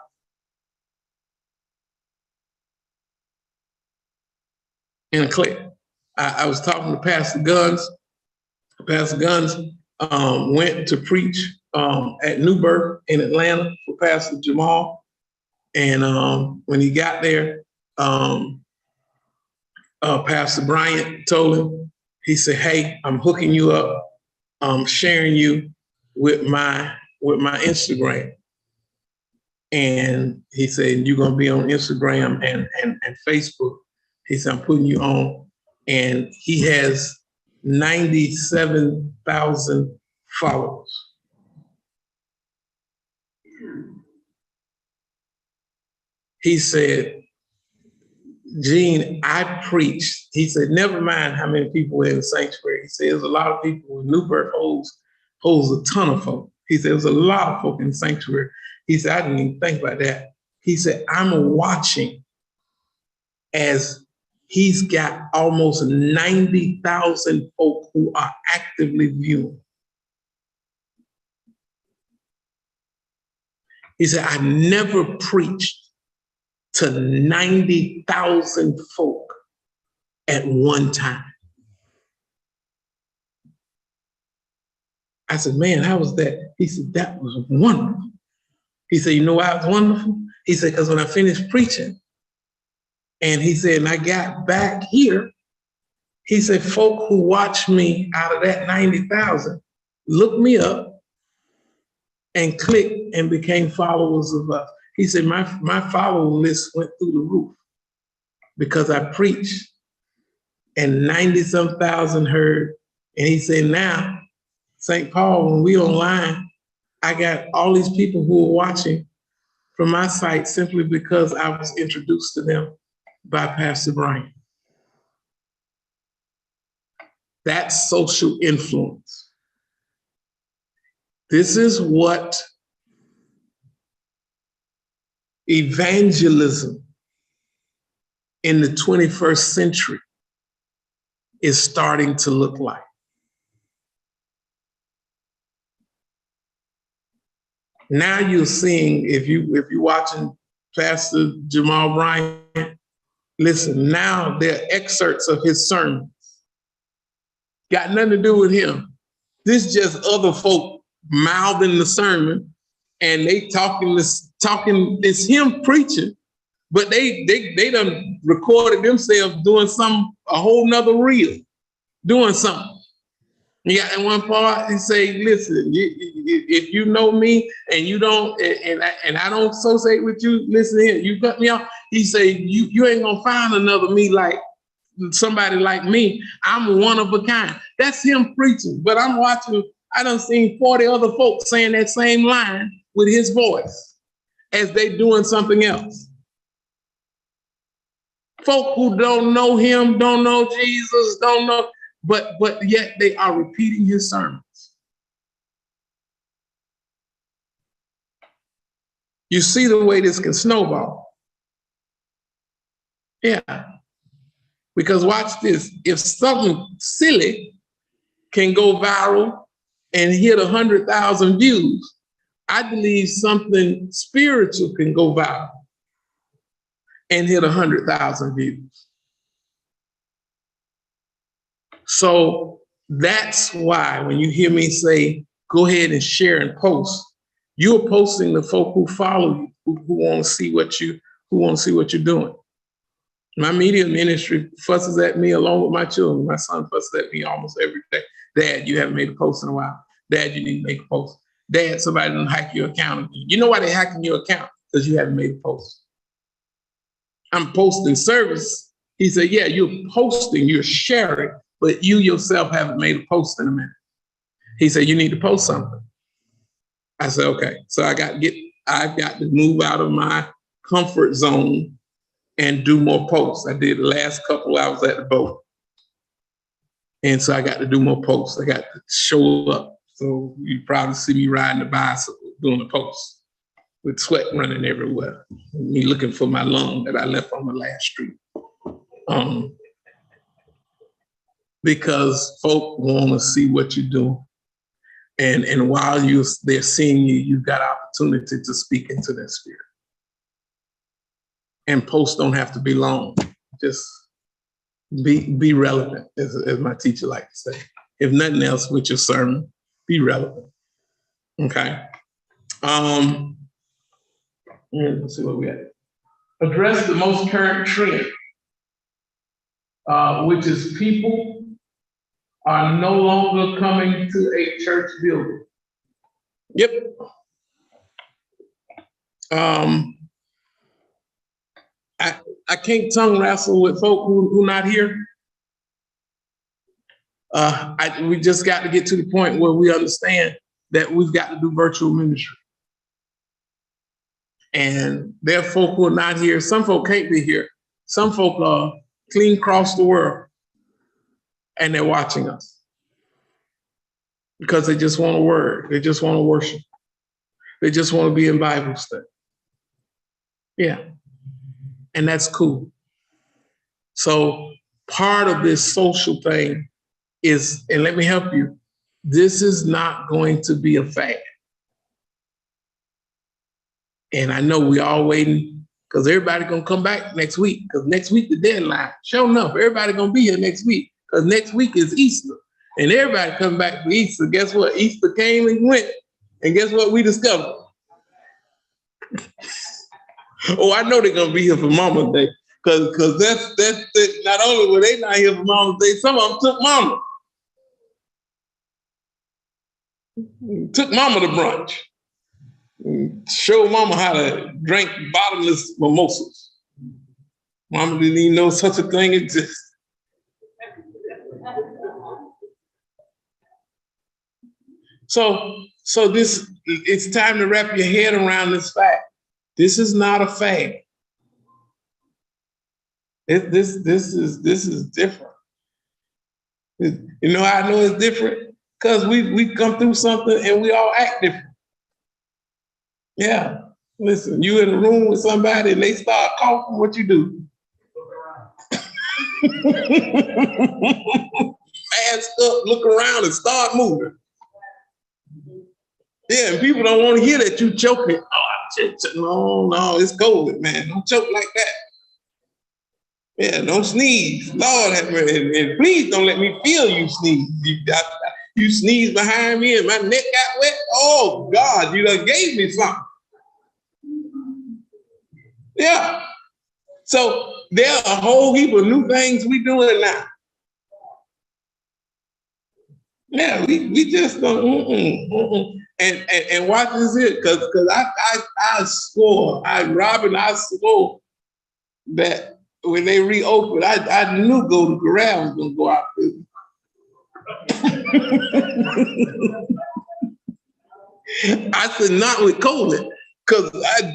In a clip. I was talking to Pastor Guns. Pastor Guns went to preach at New Birth in Atlanta for Pastor Jamal. And when he got there, Pastor Bryant told him, he said, hey, I'm hooking you up. I'm sharing you with my Instagram. And he said, you're going to be on Instagram and Facebook. He said, I'm putting you on. And he has 97,000 followers. He said, Gene, I preached. He said, never mind how many people were in the sanctuary. He said, there's a lot of people in New Birth holds a ton of folk. He said, there's a lot of folk in the sanctuary. He said, I didn't even think about that. He said, I'm watching as he's got almost 90,000 folk who are actively viewing. He said, I never preached to 90,000 folk at one time. I said, man, how was that? He said, that was wonderful. He said, you know why it was wonderful? He said, because when I finished preaching, and he said, and I got back here, he said, folk who watched me out of that 90,000 looked me up and clicked and became followers of us. He said, my follower list went through the roof because I preached and 90-some thousand heard. And he said, now, St. Paul, when we online, I got all these people who are watching from my site simply because I was introduced to them by Pastor Brian. That's social influence. This is what evangelism in the 21st century is starting to look like. Now you're seeing, if you're watching Pastor Jamal Bryant, listen, now there are excerpts of his sermons. Got nothing to do with him. This is just other folk mouthing the sermon, and they talking, it's him preaching, but they done recorded themselves doing a whole nother reel, doing something. You got in one part, he say, listen, if you know me and you don't, and I don't associate with you, listen here, you cut me off. He say, you ain't gonna find another me like somebody like me. I'm one of a kind. That's him preaching. But I'm watching, I done seen 40 other folks saying that same line with his voice as they doing something else. Folk who don't know him, don't know Jesus, don't know, but yet they are repeating his sermons. You see the way this can snowball. Yeah. Because watch this, if something silly can go viral and hit 100,000 views, I believe something spiritual can go viral and hit 100,000 views. So that's why when you hear me say, go ahead and share and post, you're posting the folk who follow you, who want to see what you're doing. My media ministry fusses at me along with my children. My son fusses at me almost every day. Dad, you haven't made a post in a while. Dad, you need to make a post. Dad, somebody didn't hack your account again. You know why they're hacking your account? Because you haven't made a post. I'm posting service. He said, yeah, you're posting, you're sharing, but you yourself haven't made a post in a minute. He said, you need to post something. I said, okay. So I've got to move out of my comfort zone and do more posts. I did the last couple hours at the boat. And so I got to do more posts. I got to show up. So you probably see me riding the bicycle doing the posts with sweat running everywhere. Me looking for my lung that I left on the last street. Because folk want to see what you're doing. And while they're seeing you, you've got opportunity to speak into their spirit. And posts don't have to be long. Just be relevant, as my teacher liked to say. If nothing else with your sermon, be relevant. Okay. Let's see what we have. Address the most current trend, which is people are no longer coming to a church building. Yep. I can't tongue wrestle with folk who not here. We just got to get to the point where we understand that we've got to do virtual ministry. And there are folk who are not here. Some folk can't be here. Some folk are clean across the world and they're watching us because they just want a word. They just want to worship. They just want to be in Bible study. Yeah. And that's cool. So part of this social thing is, and let me help you, this is not going to be a fad. And I know we all waiting because everybody gonna come back next week because next week the deadline. Sure enough, everybody gonna be here next week because next week is Easter. And everybody come back for Easter. Guess what? Easter came and went. And guess what we discovered? Oh, I know they're gonna be here for Mama's Day. Because that's not only were they not here for Mama's Day, some of them took Mama. Took Mama to brunch. Show Mama how to drink bottomless mimosas. Mama didn't even know such a thing existed. So it's time to wrap your head around this fact. This is not a fad. This is different. You know how I know it's different? Because we come through something and we all act different. Yeah. Listen, you in a room with somebody and they start coughing, what you do? Mask up, look around and start moving. Yeah, and people don't want to hear that you choking. Oh, no, it's COVID, man. Don't choke like that. Yeah, don't sneeze. Lord have mercy. And please don't let me feel you sneeze. You sneeze behind me and my neck got wet. Oh, God, you done gave me something. Yeah. So there are a whole heap of new things we doing now. Yeah, we just don't. And watch this here, because I swore, Robin, I swore that when they reopened, I knew Golden Corral was gonna go out there. I said not with COVID, because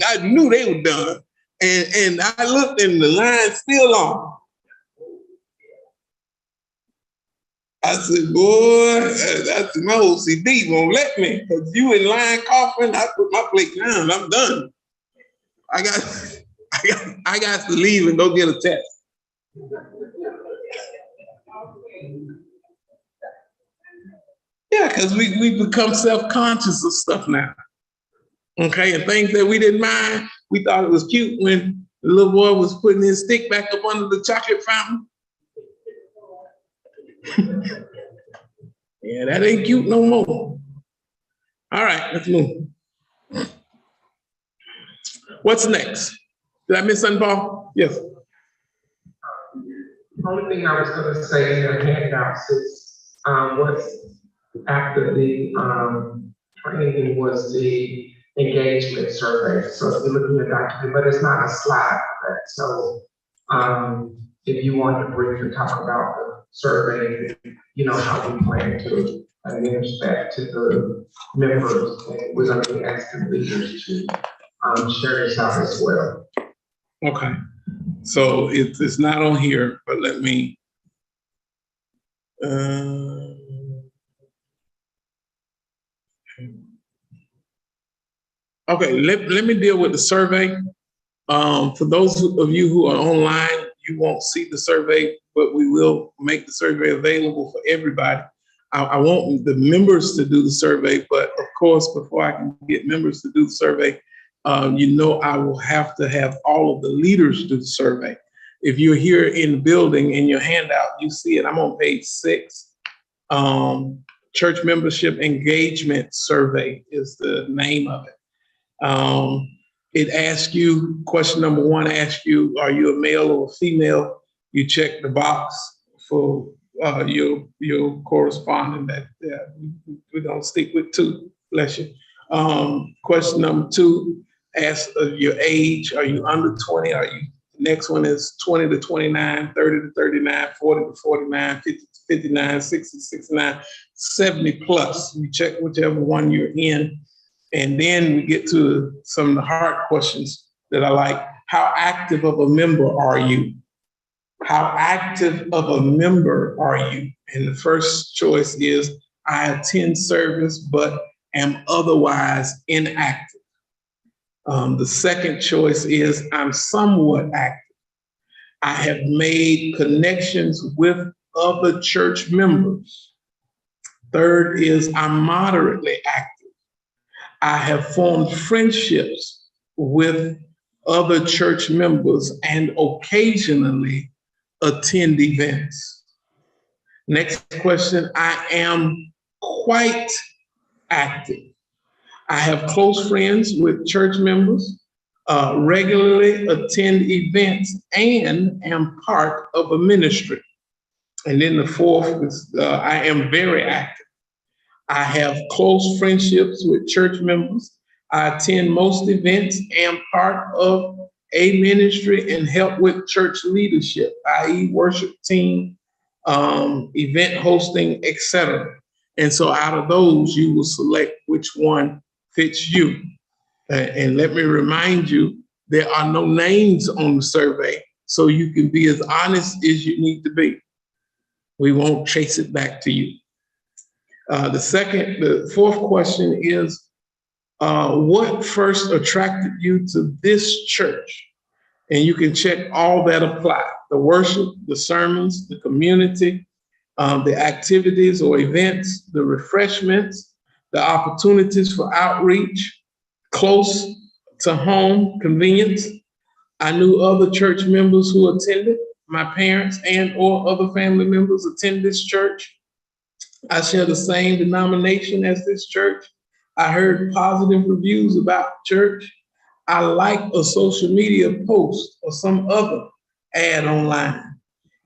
I knew they were done. And I looked and the line still on. I said, boy, that's my OCD won't let me, because you in line coughing, I put my plate down, I'm done. I got to leave and go get a test. Yeah, because we become self-conscious of stuff now. Okay, and things that we didn't mind, we thought it was cute when the little boy was putting his stick back up under the chocolate fountain. Yeah, that ain't cute no more. All right, let's move. What's next? Did I miss something, Paul? Yes. The only thing I was gonna say in the handouts is, what's after the, training was the engagement survey. So if you look in your document, but it's not a slide for that. So, if you want to briefly talk about the survey, you know, how we plan to administer that to the members, and we're gonna be asking leaders to, share this out as well. Okay. So it's not on here, but let me. Okay, let me deal with the survey. For those of you who are online, you won't see the survey, but we will make the survey available for everybody. I want the members to do the survey, but of course, before I can get members to do the survey, you know, I will have to have all of the leaders do the survey. If you're here in the building, in your handout, you see it. I'm on page 6. Church membership engagement survey is the name of it. It asks you, question number 1 asks you, are you a male or a female? You check the box for your correspondent that we're gonna stick with 2, bless you. Question number 2 asks your age. Are you under 20? Next one is 20 to 29, 30 to 39, 40 to 49, 50 to 59, 60 to 69, 70 plus. You check whichever one you're in. And then we get to some of the hard questions that I like. How active of a member are you? How active of a member are you? And the first choice is, I attend service, but am otherwise inactive. The second choice is, I'm somewhat active. I have made connections with other church members. Third is, I'm moderately active. I have formed friendships with other church members and occasionally attend events. Next question, I am quite active. I have close friends with church members, regularly attend events, and am part of a ministry. And then the fourth is, I am very active. I have close friendships with church members. I attend most events, am part of a ministry, and help with church leadership, i.e. worship team, event hosting, etc. And so out of those, you will select which one fits you. And let me remind you, there are no names on the survey, so you can be as honest as you need to be. We won't chase it back to you. The fourth question is, what first attracted you to this church? And you can check all that apply: the worship, the sermons, the community, the activities or events, the refreshments, the opportunities for outreach, close to home, convenience. I knew other church members who attended. My parents and or other family members attend this church. I share the same denomination as this church. I heard positive reviews about church. I like a social media post or some other ad online.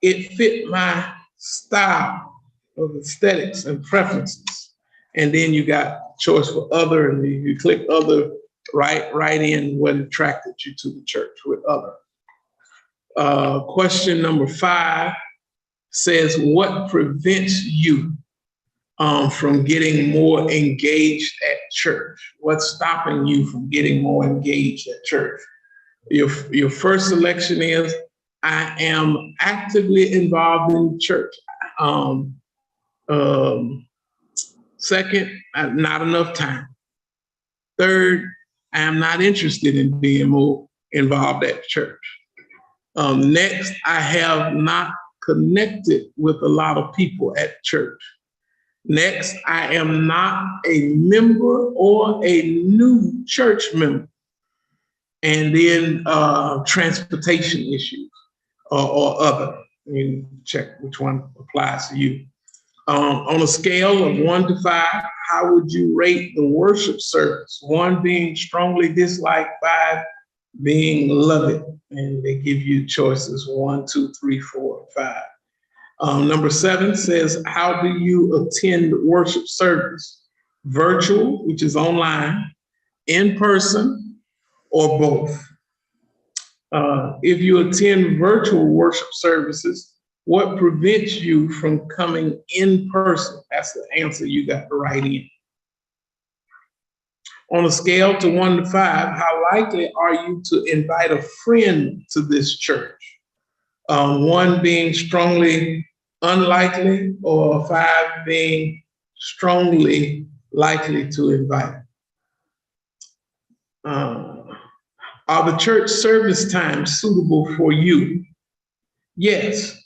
It fit my style of aesthetics and preferences. And then you got choice for other, and you click other, right in what attracted you to the church with other. Question number 5 says, what prevents you from getting more engaged at church? What's stopping you from getting more engaged at church? Your first selection is, I am actively involved in church. Second, not enough time. Third, I am not interested in being more involved at church. Next, I have not connected with a lot of people at church. Next, I am not a member or a new church member. And then transportation issues or other. You check which one applies to you. On a scale of 1 to 5, how would you rate the worship service? 1 being strongly disliked, 5 being love it. And they give you choices 1, 2, 3, 4, 5. Number 7 says, how do you attend worship service? Virtual, which is online, in person, or both? If you attend virtual worship services, what prevents you from coming in person? That's the answer you got to write in. On a scale to 1 to 5, how likely are you to invite a friend to this church? 1 being strongly unlikely, or 5 being strongly likely to invite. Are the church service times suitable for you? Yes,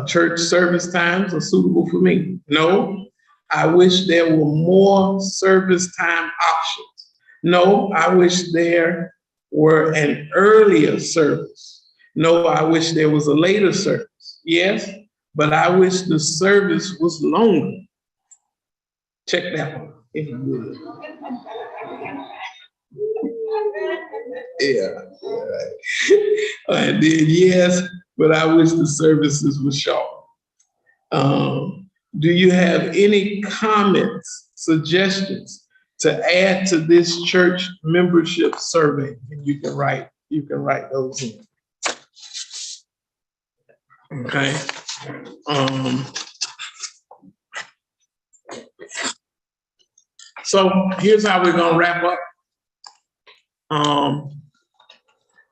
church service times are suitable for me. No, I wish there were more service time options. No, I wish there were an earlier service. No, I wish there was a later service. Yes, but I wish the service was longer. Check that one if you would. Yeah, right. And then yes, but I wish the services were short. Do you have any comments, suggestions to add to this church membership survey? And you can write those in. Okay. So here's how we're gonna wrap up.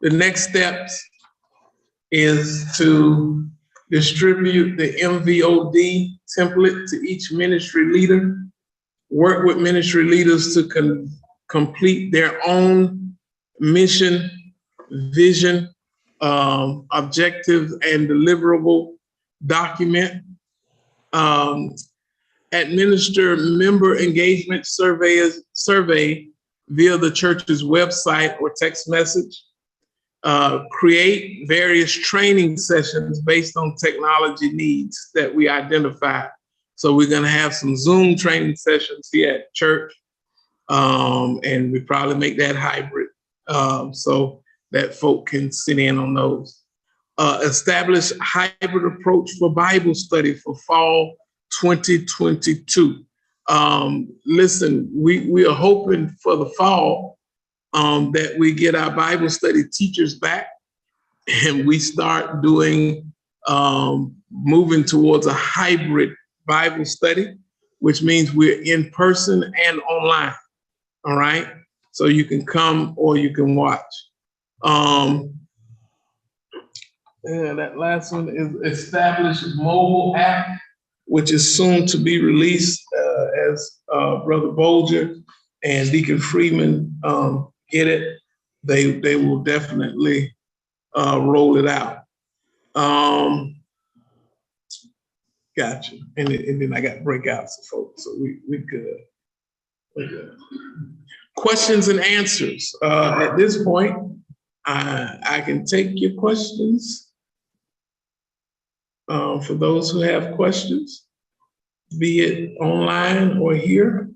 The next steps is to distribute the MVOD template to each ministry leader, work with ministry leaders to complete their own mission, vision, objective, and deliverable document. Administer member engagement survey via the church's website or text message. Create various training sessions based on technology needs that we identify. So we're going to have some Zoom training sessions here at church, and we probably make that hybrid so that folk can sit in on those. Establish hybrid approach for Bible study for fall 2022. Listen, we are hoping for the fall that we get our Bible study teachers back and we start doing, moving towards a hybrid Bible study, which means we're in person and online, all right? So you can come or you can watch. That last one is establish mobile app, which is soon to be released as Brother Bolger and Deacon Freeman get it. They will definitely roll it out. Gotcha. And then I got breakouts of folks, so we good. We're good. Questions and answers. At this point, I can take your questions. For those who have questions, be it online or here.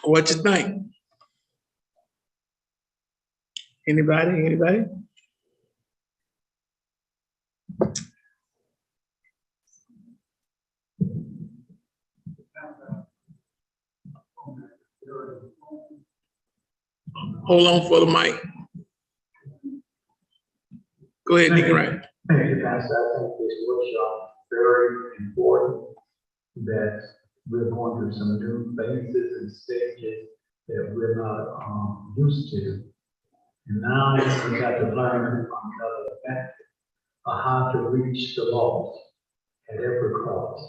What you think? Anybody? Hold on for the mic. Go ahead, Deacon Wright. Thank you, Pastor. I think this workshop is very important, that we're going through some new phases and stages that we're not used to. And now we got to learn another method of how to reach the lost at every cost.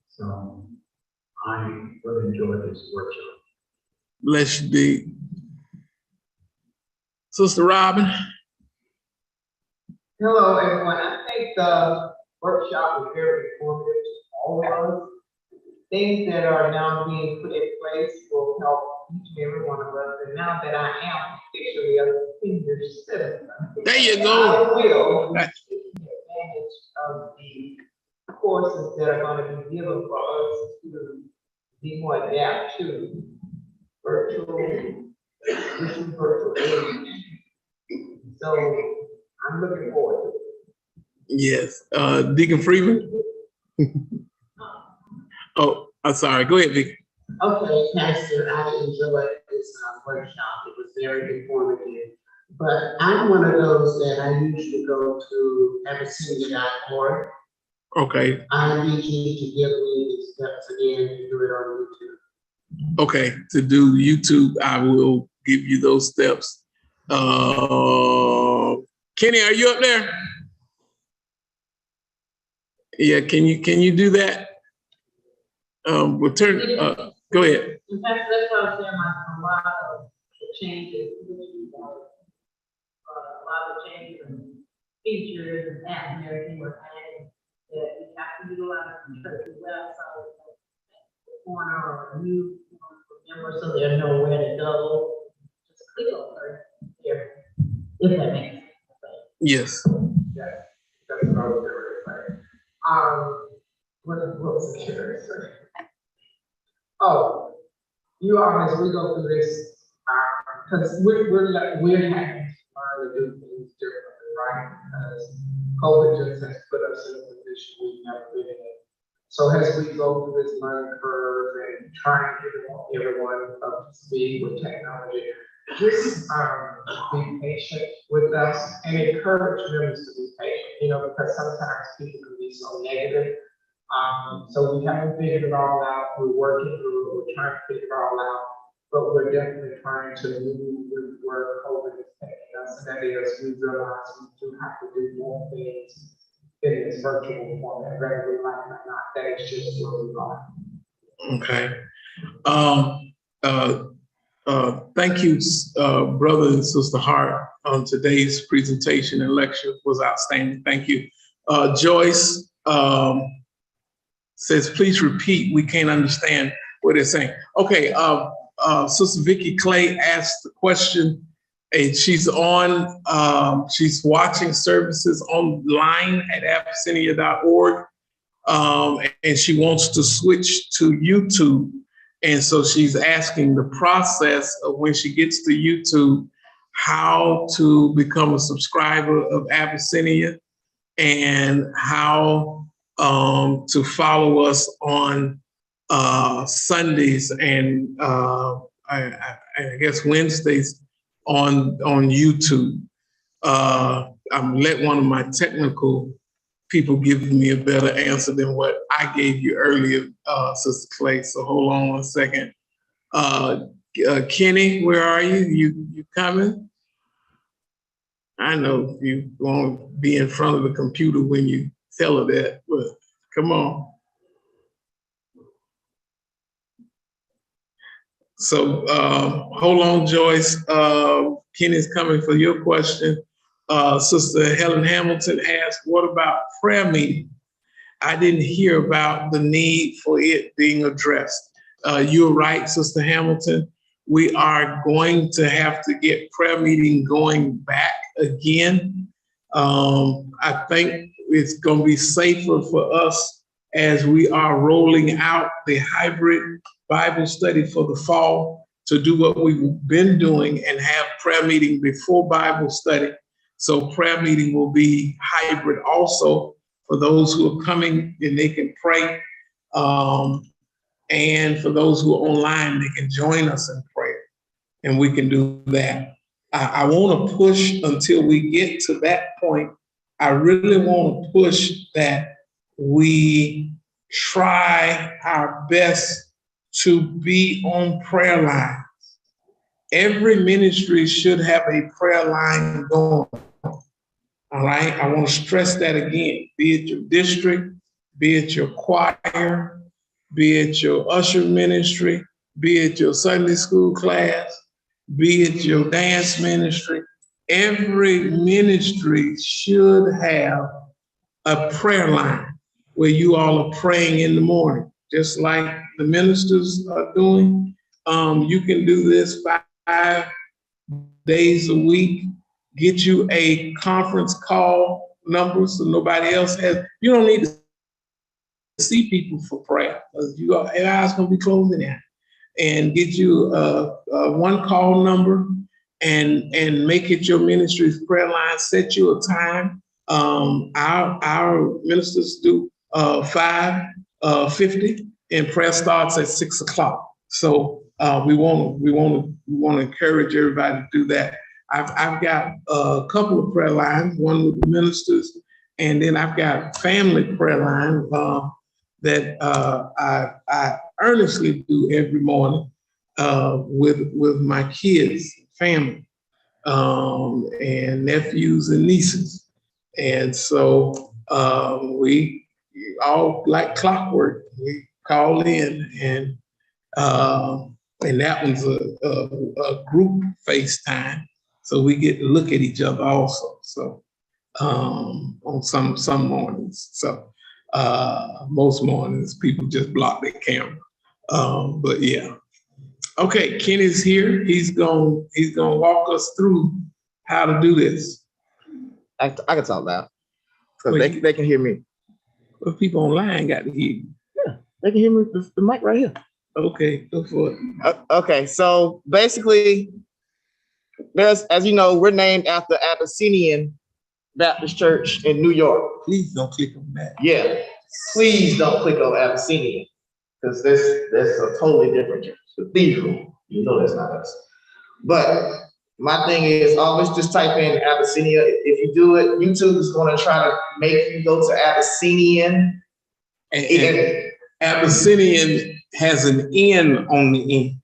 So I really enjoyed this workshop. Bless you, D. Sister Robin. Hello, everyone. I think the workshop was very informative to all of us. things that are now being put in place will help each and every one of us. And now that I am officially a senior citizen, There you I go. will be Right. taking advantage of the courses that are going to be given for us to be more adapt to this virtual age. So I'm looking forward to it. Yes. Deacon Freeman? Oh, I'm sorry. Go ahead, Vic. Okay, Pastor, I enjoyed this workshop. It was very informative. But I'm one of those that I usually go to Apathy.org. Okay. I need you to give me the steps again to do it on YouTube. Okay. To do YouTube, I will give you those steps. Kenny, are you up there? Yeah, can you do that? We'll turn, go ahead. In fact, that's why I was saying a lot of the changes, a lot of changes and features and apps and everything we're adding that we have to utilize in church as well. So on our new members, so they know where to go. Just click over here, if that makes sense. Yes. Yeah, that's what I was going to say. What was the curious? Oh, you all, as we go through this, because we're having to learn to do things differently, right? Because COVID just has put us in a position we've never been in. So as we go through this learning curve and trying to get everyone up to speed with technology, just be patient with us and encourage members to be patient, because sometimes people can be so negative. So we haven't figured it all out. We're working through it. We're trying to figure it all out, but we're definitely trying to move with where COVID is taking us. And that is, we realize we do have to do more things in this virtual format, whether we like it or not. That is just where we are. Okay. Thank you, brother and sister Hart. Today's presentation and lecture was outstanding. Thank you. Joyce says, please repeat. We can't understand what they're saying. Okay. Sister Vicky Clay asked the question, and she's she's watching services online at abyssinia.org. And she wants to switch to YouTube. And so she's asking the process of when she gets to YouTube, how to become a subscriber of Abyssinia and how to follow us on Sundays and I guess Wednesdays on YouTube. I'm let one of my technical people give me a better answer than what I gave you earlier, Sister Clay. So hold on one second. Kenny, where are you? You coming? I know you won't be in front of the computer when you tell her that, but come on. So hold on, Joyce. Kenny's coming for your question. Sister Helen Hamilton asked, what about prayer meeting? I didn't hear about the need for it being addressed. You're right, Sister Hamilton. We are going to have to get prayer meeting going back again. I think it's going to be safer for us as we are rolling out the hybrid Bible study for the fall to do what we've been doing and have prayer meeting before Bible study. So prayer meeting will be hybrid also for those who are coming and they can pray. And for those who are online, they can join us in prayer and we can do that. I want to push until we get to that point. I really want to push that we try our best to be on prayer lines. Every ministry should have a prayer line going. All right, I want to stress that again, be it your district, be it your choir, be it your usher ministry, be it your Sunday school class, be it your dance ministry. Every ministry should have a prayer line where you all are praying in the morning. just like the ministers are doing. You can do this 5 days a week. Get you a conference call number so nobody else has. You don't need to see people for prayer because your eyes gonna be closing in. And get you a one call number and make it your ministry's prayer line. Set you a time. Our ministers do 5:50, and prayer starts at 6 o'clock. So we want to encourage everybody to do that. I've got a couple of prayer lines, one with the ministers, and then I've got family prayer line that I earnestly do every morning with my kids, family, and nephews and nieces. And so we all, like clockwork, we call in, and that one's a group FaceTime, so we get to look at each other also. So on some mornings, so most mornings people just block their camera. But yeah, okay. Kenny's here. He's gonna walk us through how to do this. I can talk loud because they can hear me. But people online got to hear you. Yeah, they can hear me. The mic right here. Okay, go for it. Okay, so basically, as you know, we're named after Abyssinian Baptist Church in New York. Please don't click on that. Yeah, please don't click on Abyssinian because that's a totally different church. Cathedral, you know that's not us. But my thing is always just type in Abyssinia. If you do it, YouTube is going to try to make you go to Abyssinian. And Abyssinian has an N on the end.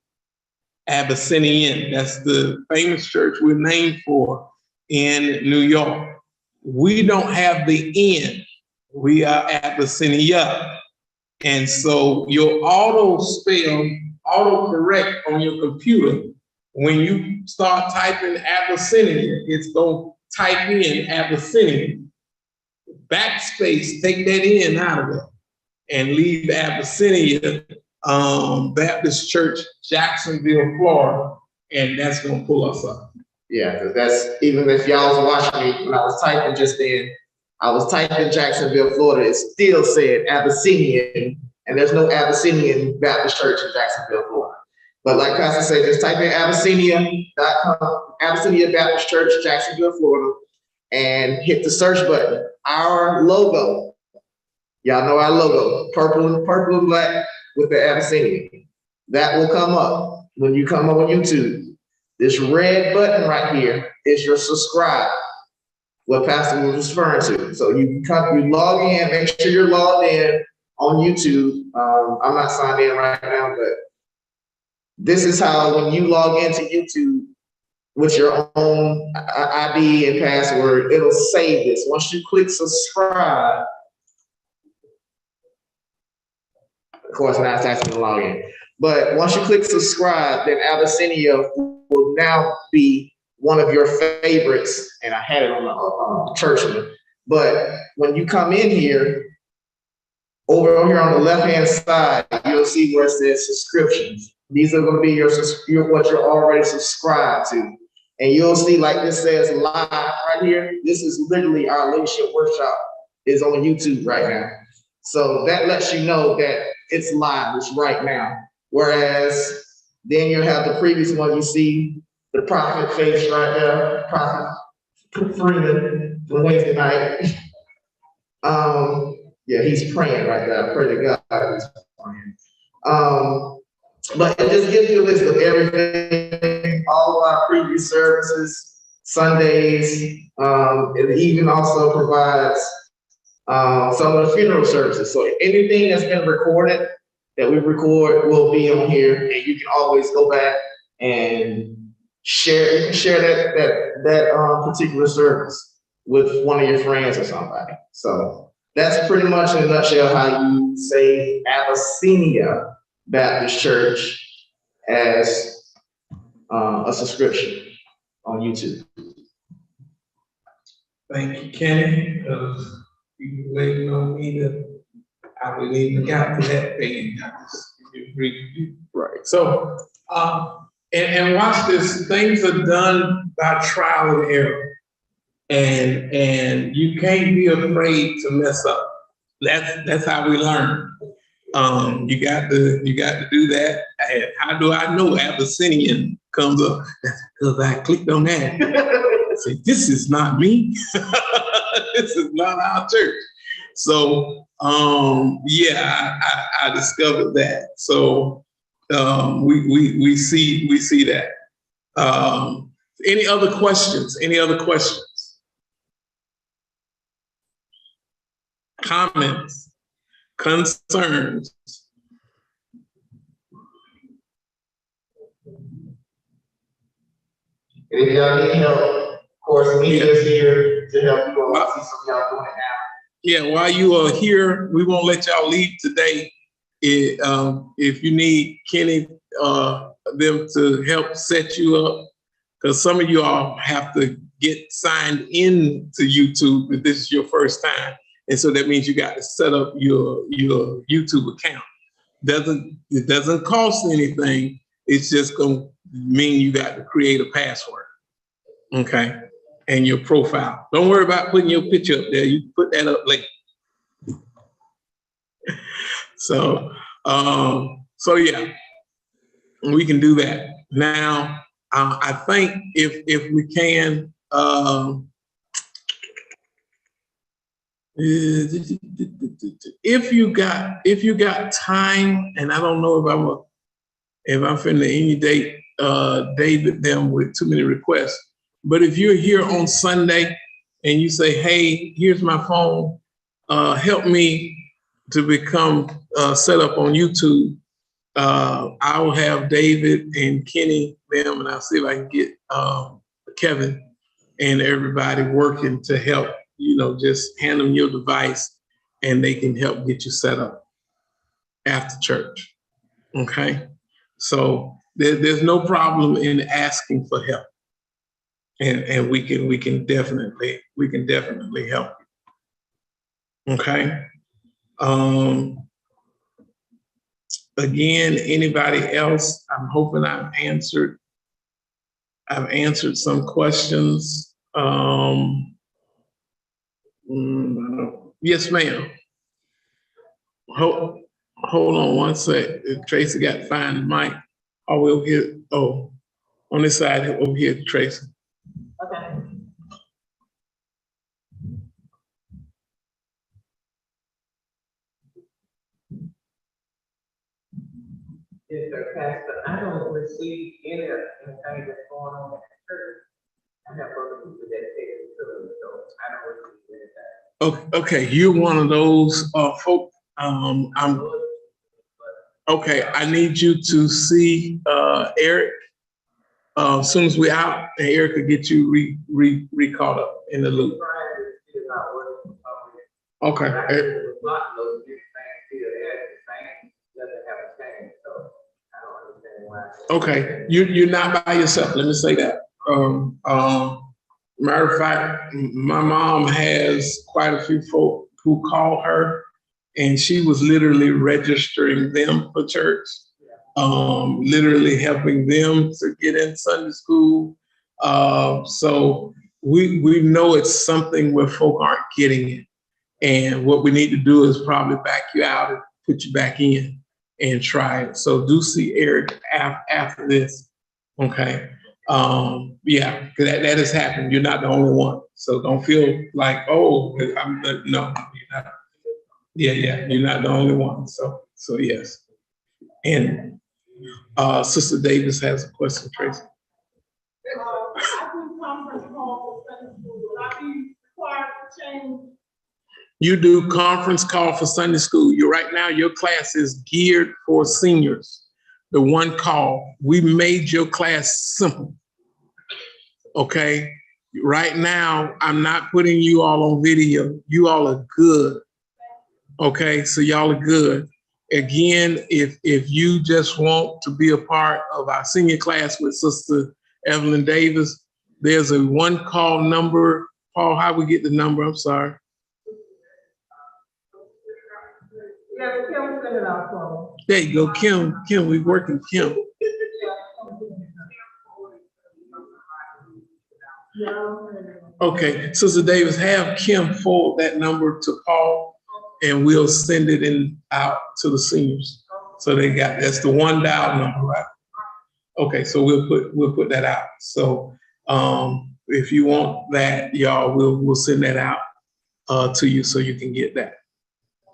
Abyssinian, that's the famous church we're named for in New York. We don't have the N. We are Abyssinia. And so your autocorrect on your computer, when you start typing Abyssinia, it's going to type in Abyssinia. Backspace, take that N out of it and leave Abyssinia Baptist Church, Jacksonville, Florida, and that's going to pull us up. Yeah, because that's, even if y'all was watching me when I was typing just then, I was typing Jacksonville, Florida, it still said Abyssinian, and there's no Abyssinian Baptist Church in Jacksonville, Florida. But like Pastor said, just type in Abyssinia.com, Abyssinia Baptist Church, Jacksonville, Florida, and hit the search button. Our logo, y'all know our logo, purple and black with the Abyssinia. That will come up when you come on YouTube. This red button right here is your subscribe, what Pastor was referring to. So you log in, make sure you're logged in on YouTube. I'm not signed in right now, but this is how, when you log into YouTube with your own ID and password, it'll save this. Once you click subscribe, of course, now it's asking to log in. But once you click subscribe, then Abyssinia will now be one of your favorites. And I had it on the churchman. But when you come in here, over here on the left-hand side, you'll see where it says subscriptions. These are going to be what you're already subscribed to. And you'll see, like this says live right here. This is literally our leadership workshop is on YouTube right now. So that lets you know that it's live, it's right now. Whereas then you'll have the previous one, you see the prophet face right there, Prophet Freeman from Wednesday night. Yeah, he's praying right there. I pray to God he's praying. But it just gives you a list of everything, all of our previous services, Sundays. It even also provides some of the funeral services. So anything that's been recorded that we record will be on here, and you can always go back and share that particular service with one of your friends or somebody. So that's pretty much in a nutshell how you say Abyssinia Baptist Church as a subscription on YouTube. Thank you, Kenny. You waiting on me to, I haven't even got to that page. I just agree. Right. So, and watch this. Things are done by trial and error, and you can't be afraid to mess up. That's how we learn. You got to do that. And how do I know Abyssinian comes up? That's because I clicked on that. I say, this is not me. This is not our church. So yeah, I discovered that. So we see that. Any other questions? Any other questions? Comments? Concerns? And if y'all need help, of course, media is here to help you all. See some of y'all doing it now. Yeah, while you are here, we won't let y'all leave today. If you need Kenny, them to help set you up, because some of you all have to get signed in to YouTube if this is your first time. And so that means you got to set up your YouTube account. It doesn't cost anything. It's just gonna mean you got to create a password, okay, and your profile. Don't worry about putting your picture up there. You can put that up later. So yeah, we can do that. Now, I think if we can, if you got time, and I don't know if I'm finna inundate David them with too many requests, but if you're here on Sunday and you say, hey, here's my phone, help me to become set up on YouTube, I will have David and Kenny them, and I'll see if I can get Kevin and everybody working to help. Just hand them your device and they can help get you set up after church. Okay? So there's no problem in asking for help. And we can definitely help you. Okay? Again, anybody else? I'm hoping I've answered some questions. Yes, ma'am. Hold on one sec. Tracy got to find the mic. Oh, we'll hear. Oh, on this side over here, Tracy. Okay. Yes, sir, Pastor. I don't receive anything that's going on at the church. I have other people that take it to me, so I don't receive anything. Okay, you're one of those folk. Okay, I need you to see Eric as soon as we're out, and Eric will get you re-caught up in the loop. Okay. Okay, you're not by yourself. Let me say that. Matter of fact, my mom has quite a few folk who call her, and she was literally registering them for church, literally helping them to get in Sunday school. So we know it's something where folk aren't getting it. And what we need to do is probably back you out and put you back in and try it. So do see Eric after this, okay? Yeah, because that has happened. You're not the only one. So don't feel like, oh, no, you're not. Yeah, you're not the only one. So yes. And Sister Davis has a question, Tracy. I do conference call for Sunday school. Will I be required to change? You do conference call for Sunday school. Right now, your class is geared for seniors. The one call. We made your class simple. Okay? Right now, I'm not putting you all on video. You all are good. Okay? So y'all are good. Again, if you just want to be a part of our senior class with Sister Evelyn Davis, there's a one call number. Paul, how we get the number? I'm sorry. Yeah, but Kim sent it out for me. There you go, Kim, we working Kim. Okay, Sister Davis, have Kim forward that number to Paul and we'll send it out to the seniors. So they got, that's the one dial number, right? Okay, so we'll put that out. So if you want that, y'all, we'll send that out to you so you can get that.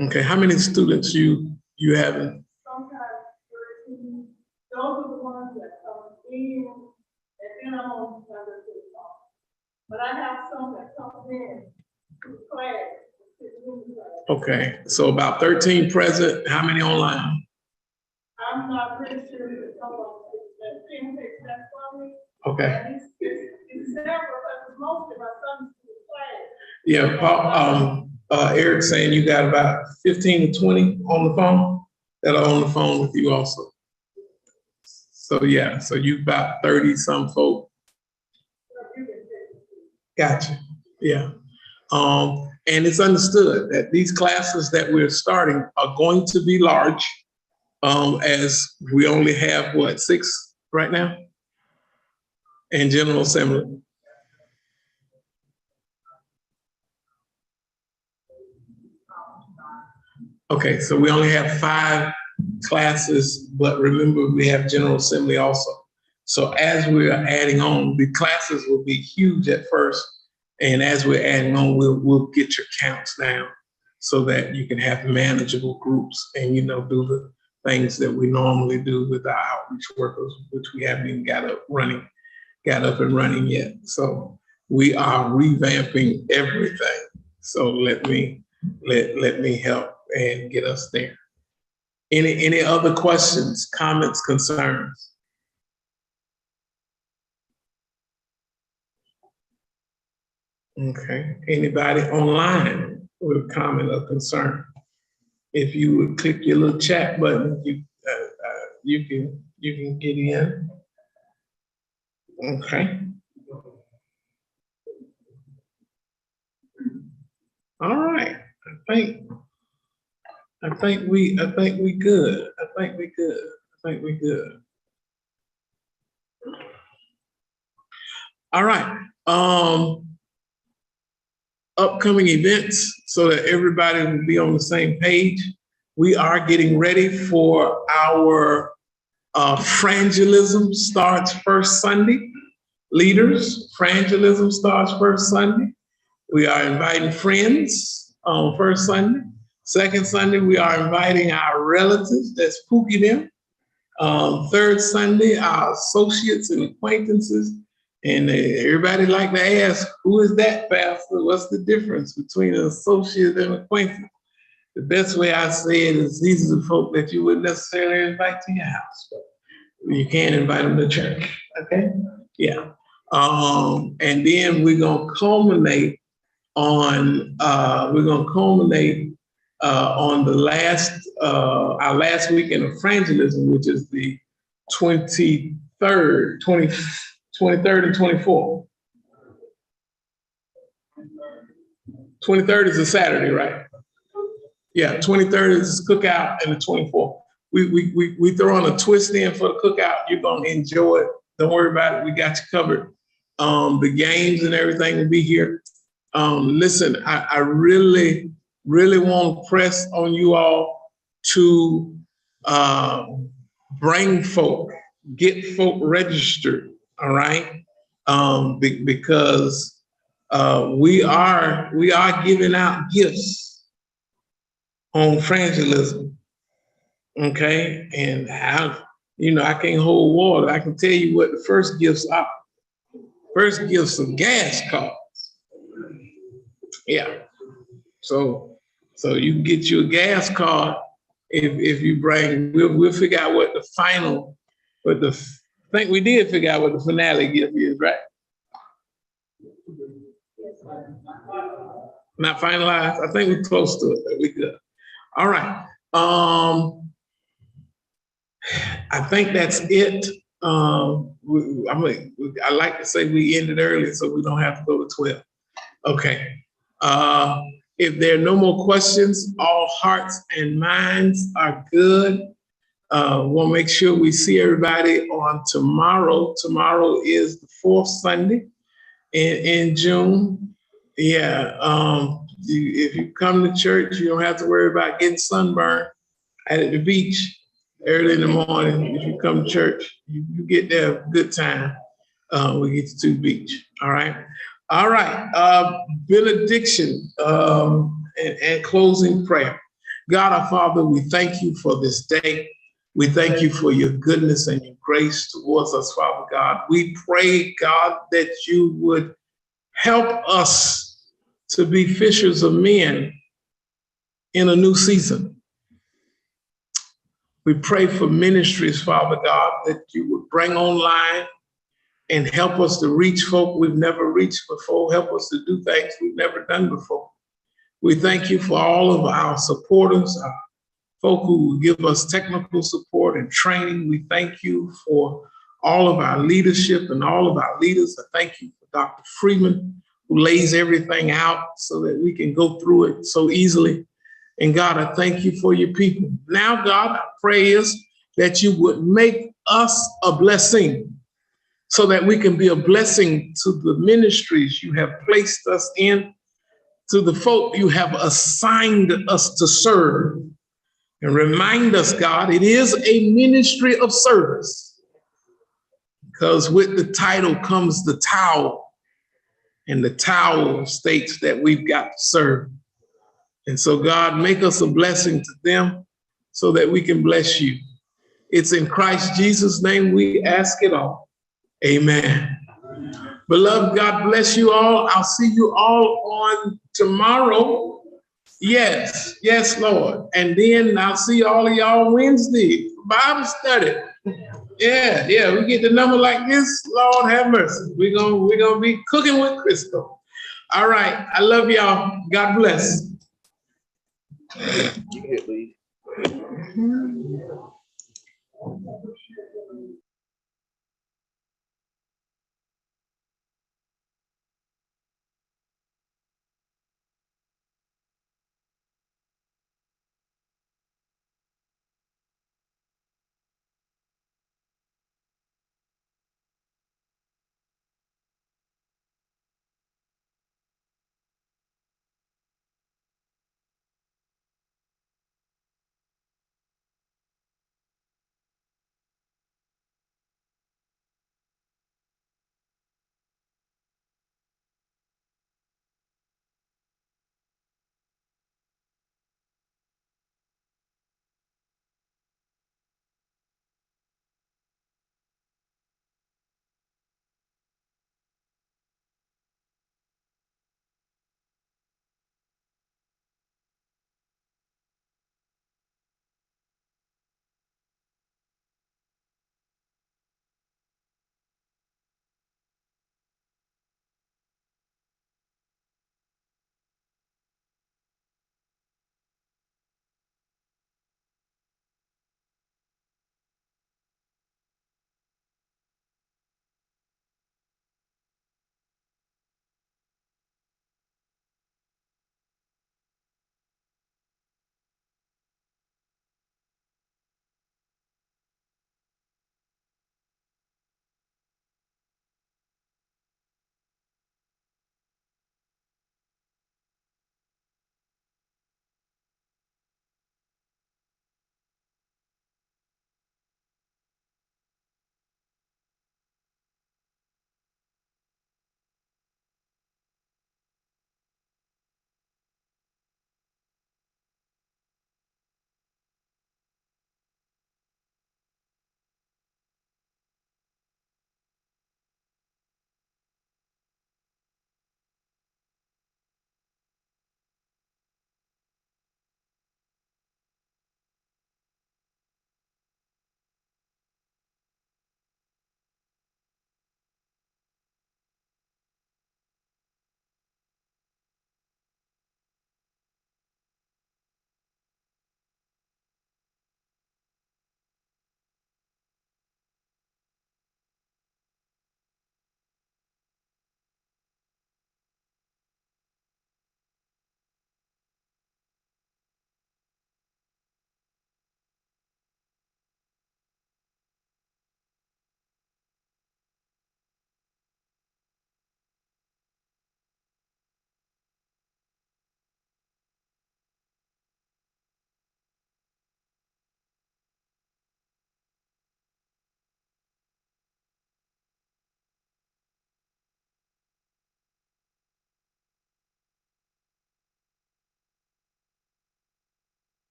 Okay, how many students you having? Sometimes 13, those are the ones that come in, and then I'm on the other two. But I have some that come in to class. Okay, so about 13 present, how many online? I'm not pretty sure that someone that Tim takes that for me. Okay. And it's several, but it's mostly my son's class. Yeah, Paul, Eric saying you got about 15 to 20 on the phone that are on the phone with you also. So yeah, so you about 30 some folk. Gotcha. Yeah. And it's understood that these classes that we're starting are going to be large, as we only have, 6 right now in General Assembly. Okay, so we only have 5 classes, but remember we have General Assembly also. So as we're adding on, the classes will be huge at first, and as we're adding on, we'll get your counts down so that you can have manageable groups and do the things that we normally do with our outreach workers, which we haven't even got up and running yet. So we are revamping everything. So let me help and get us there. Any other questions, comments, concerns? Okay, anybody online with a comment or concern? If you would click your little chat button, you can get in. Okay. All right. I think we good. All right. Upcoming events so that everybody will be on the same page. We are getting ready for our Frangelism starts first Sunday. Leaders, Frangelism starts first Sunday. We are inviting friends on first Sunday. Second Sunday, we are inviting our relatives, that's Pookie them. Third Sunday, our associates and acquaintances. And everybody like to ask, who is that, Pastor? What's the difference between an associate and an acquaintance? The best way I say it is these are the folk that you wouldn't necessarily invite to your house, but you can invite them to church, okay? Yeah. And then we're gonna culminate on the last our last weekend of Frangelism, which is the 23rd and 24th. 23rd is a Saturday, right? Yeah, 23rd is cookout and the 24th. We throw on a twist in for the cookout. You're gonna enjoy it. Don't worry about it. We got you covered. The games and everything will be here. Listen, I really want to press on you all to bring folk, get folk registered. All right, because we are giving out gifts on Frangelism. Okay, and I can't hold water. I can tell you what the first gifts are. First gifts are gas cards. Yeah, so you can get you a gas card if you bring. We'll figure out what the final, I think we did figure out what the finale gift is, right? Not finalized. I think we're close to it, but we good. All right. I think that's it. I like to say we ended early so we don't have to go to 12. Okay. If there are no more questions, all hearts and minds are good. We'll make sure we see everybody on tomorrow. Tomorrow is the 4th Sunday in June. Yeah, if you come to church, you don't have to worry about getting sunburned at the beach early in the morning. If you come to church, you get there a good time. We get to the beach. All right. All right. Benediction and closing prayer. God our Father, we thank you for this day. We thank you for your goodness and your grace towards us, Father God. We pray, God, that you would help us to be fishers of men in a new season. We pray for ministries, Father God, that you would bring online and help us to reach folk we've never reached before. Help us to do things we've never done before. We thank you for all of our supporters, our folk who give us technical support and training. We thank you for all of our leadership and all of our leaders. I thank you for Dr. Freeman, who lays everything out so that we can go through it so easily. And God, I thank you for your people. Now, God, our prayer is that you would make us a blessing so that we can be a blessing to the ministries you have placed us in, to the folk you have assigned us to serve. And remind us, God, it is a ministry of service, because with the title comes the towel, and the towel states that we've got to serve. And so, God, make us a blessing to them so that we can bless you. It's in Christ Jesus' name we ask it all. Amen. Beloved, God bless you all. I'll see you all on tomorrow. Yes, Lord. And then I'll see all of y'all Wednesday, Bible study. Yeah, we get the number like this. Lord have mercy. We're gonna be cooking with Crystal. All right, I love y'all. God bless. You can hit leave.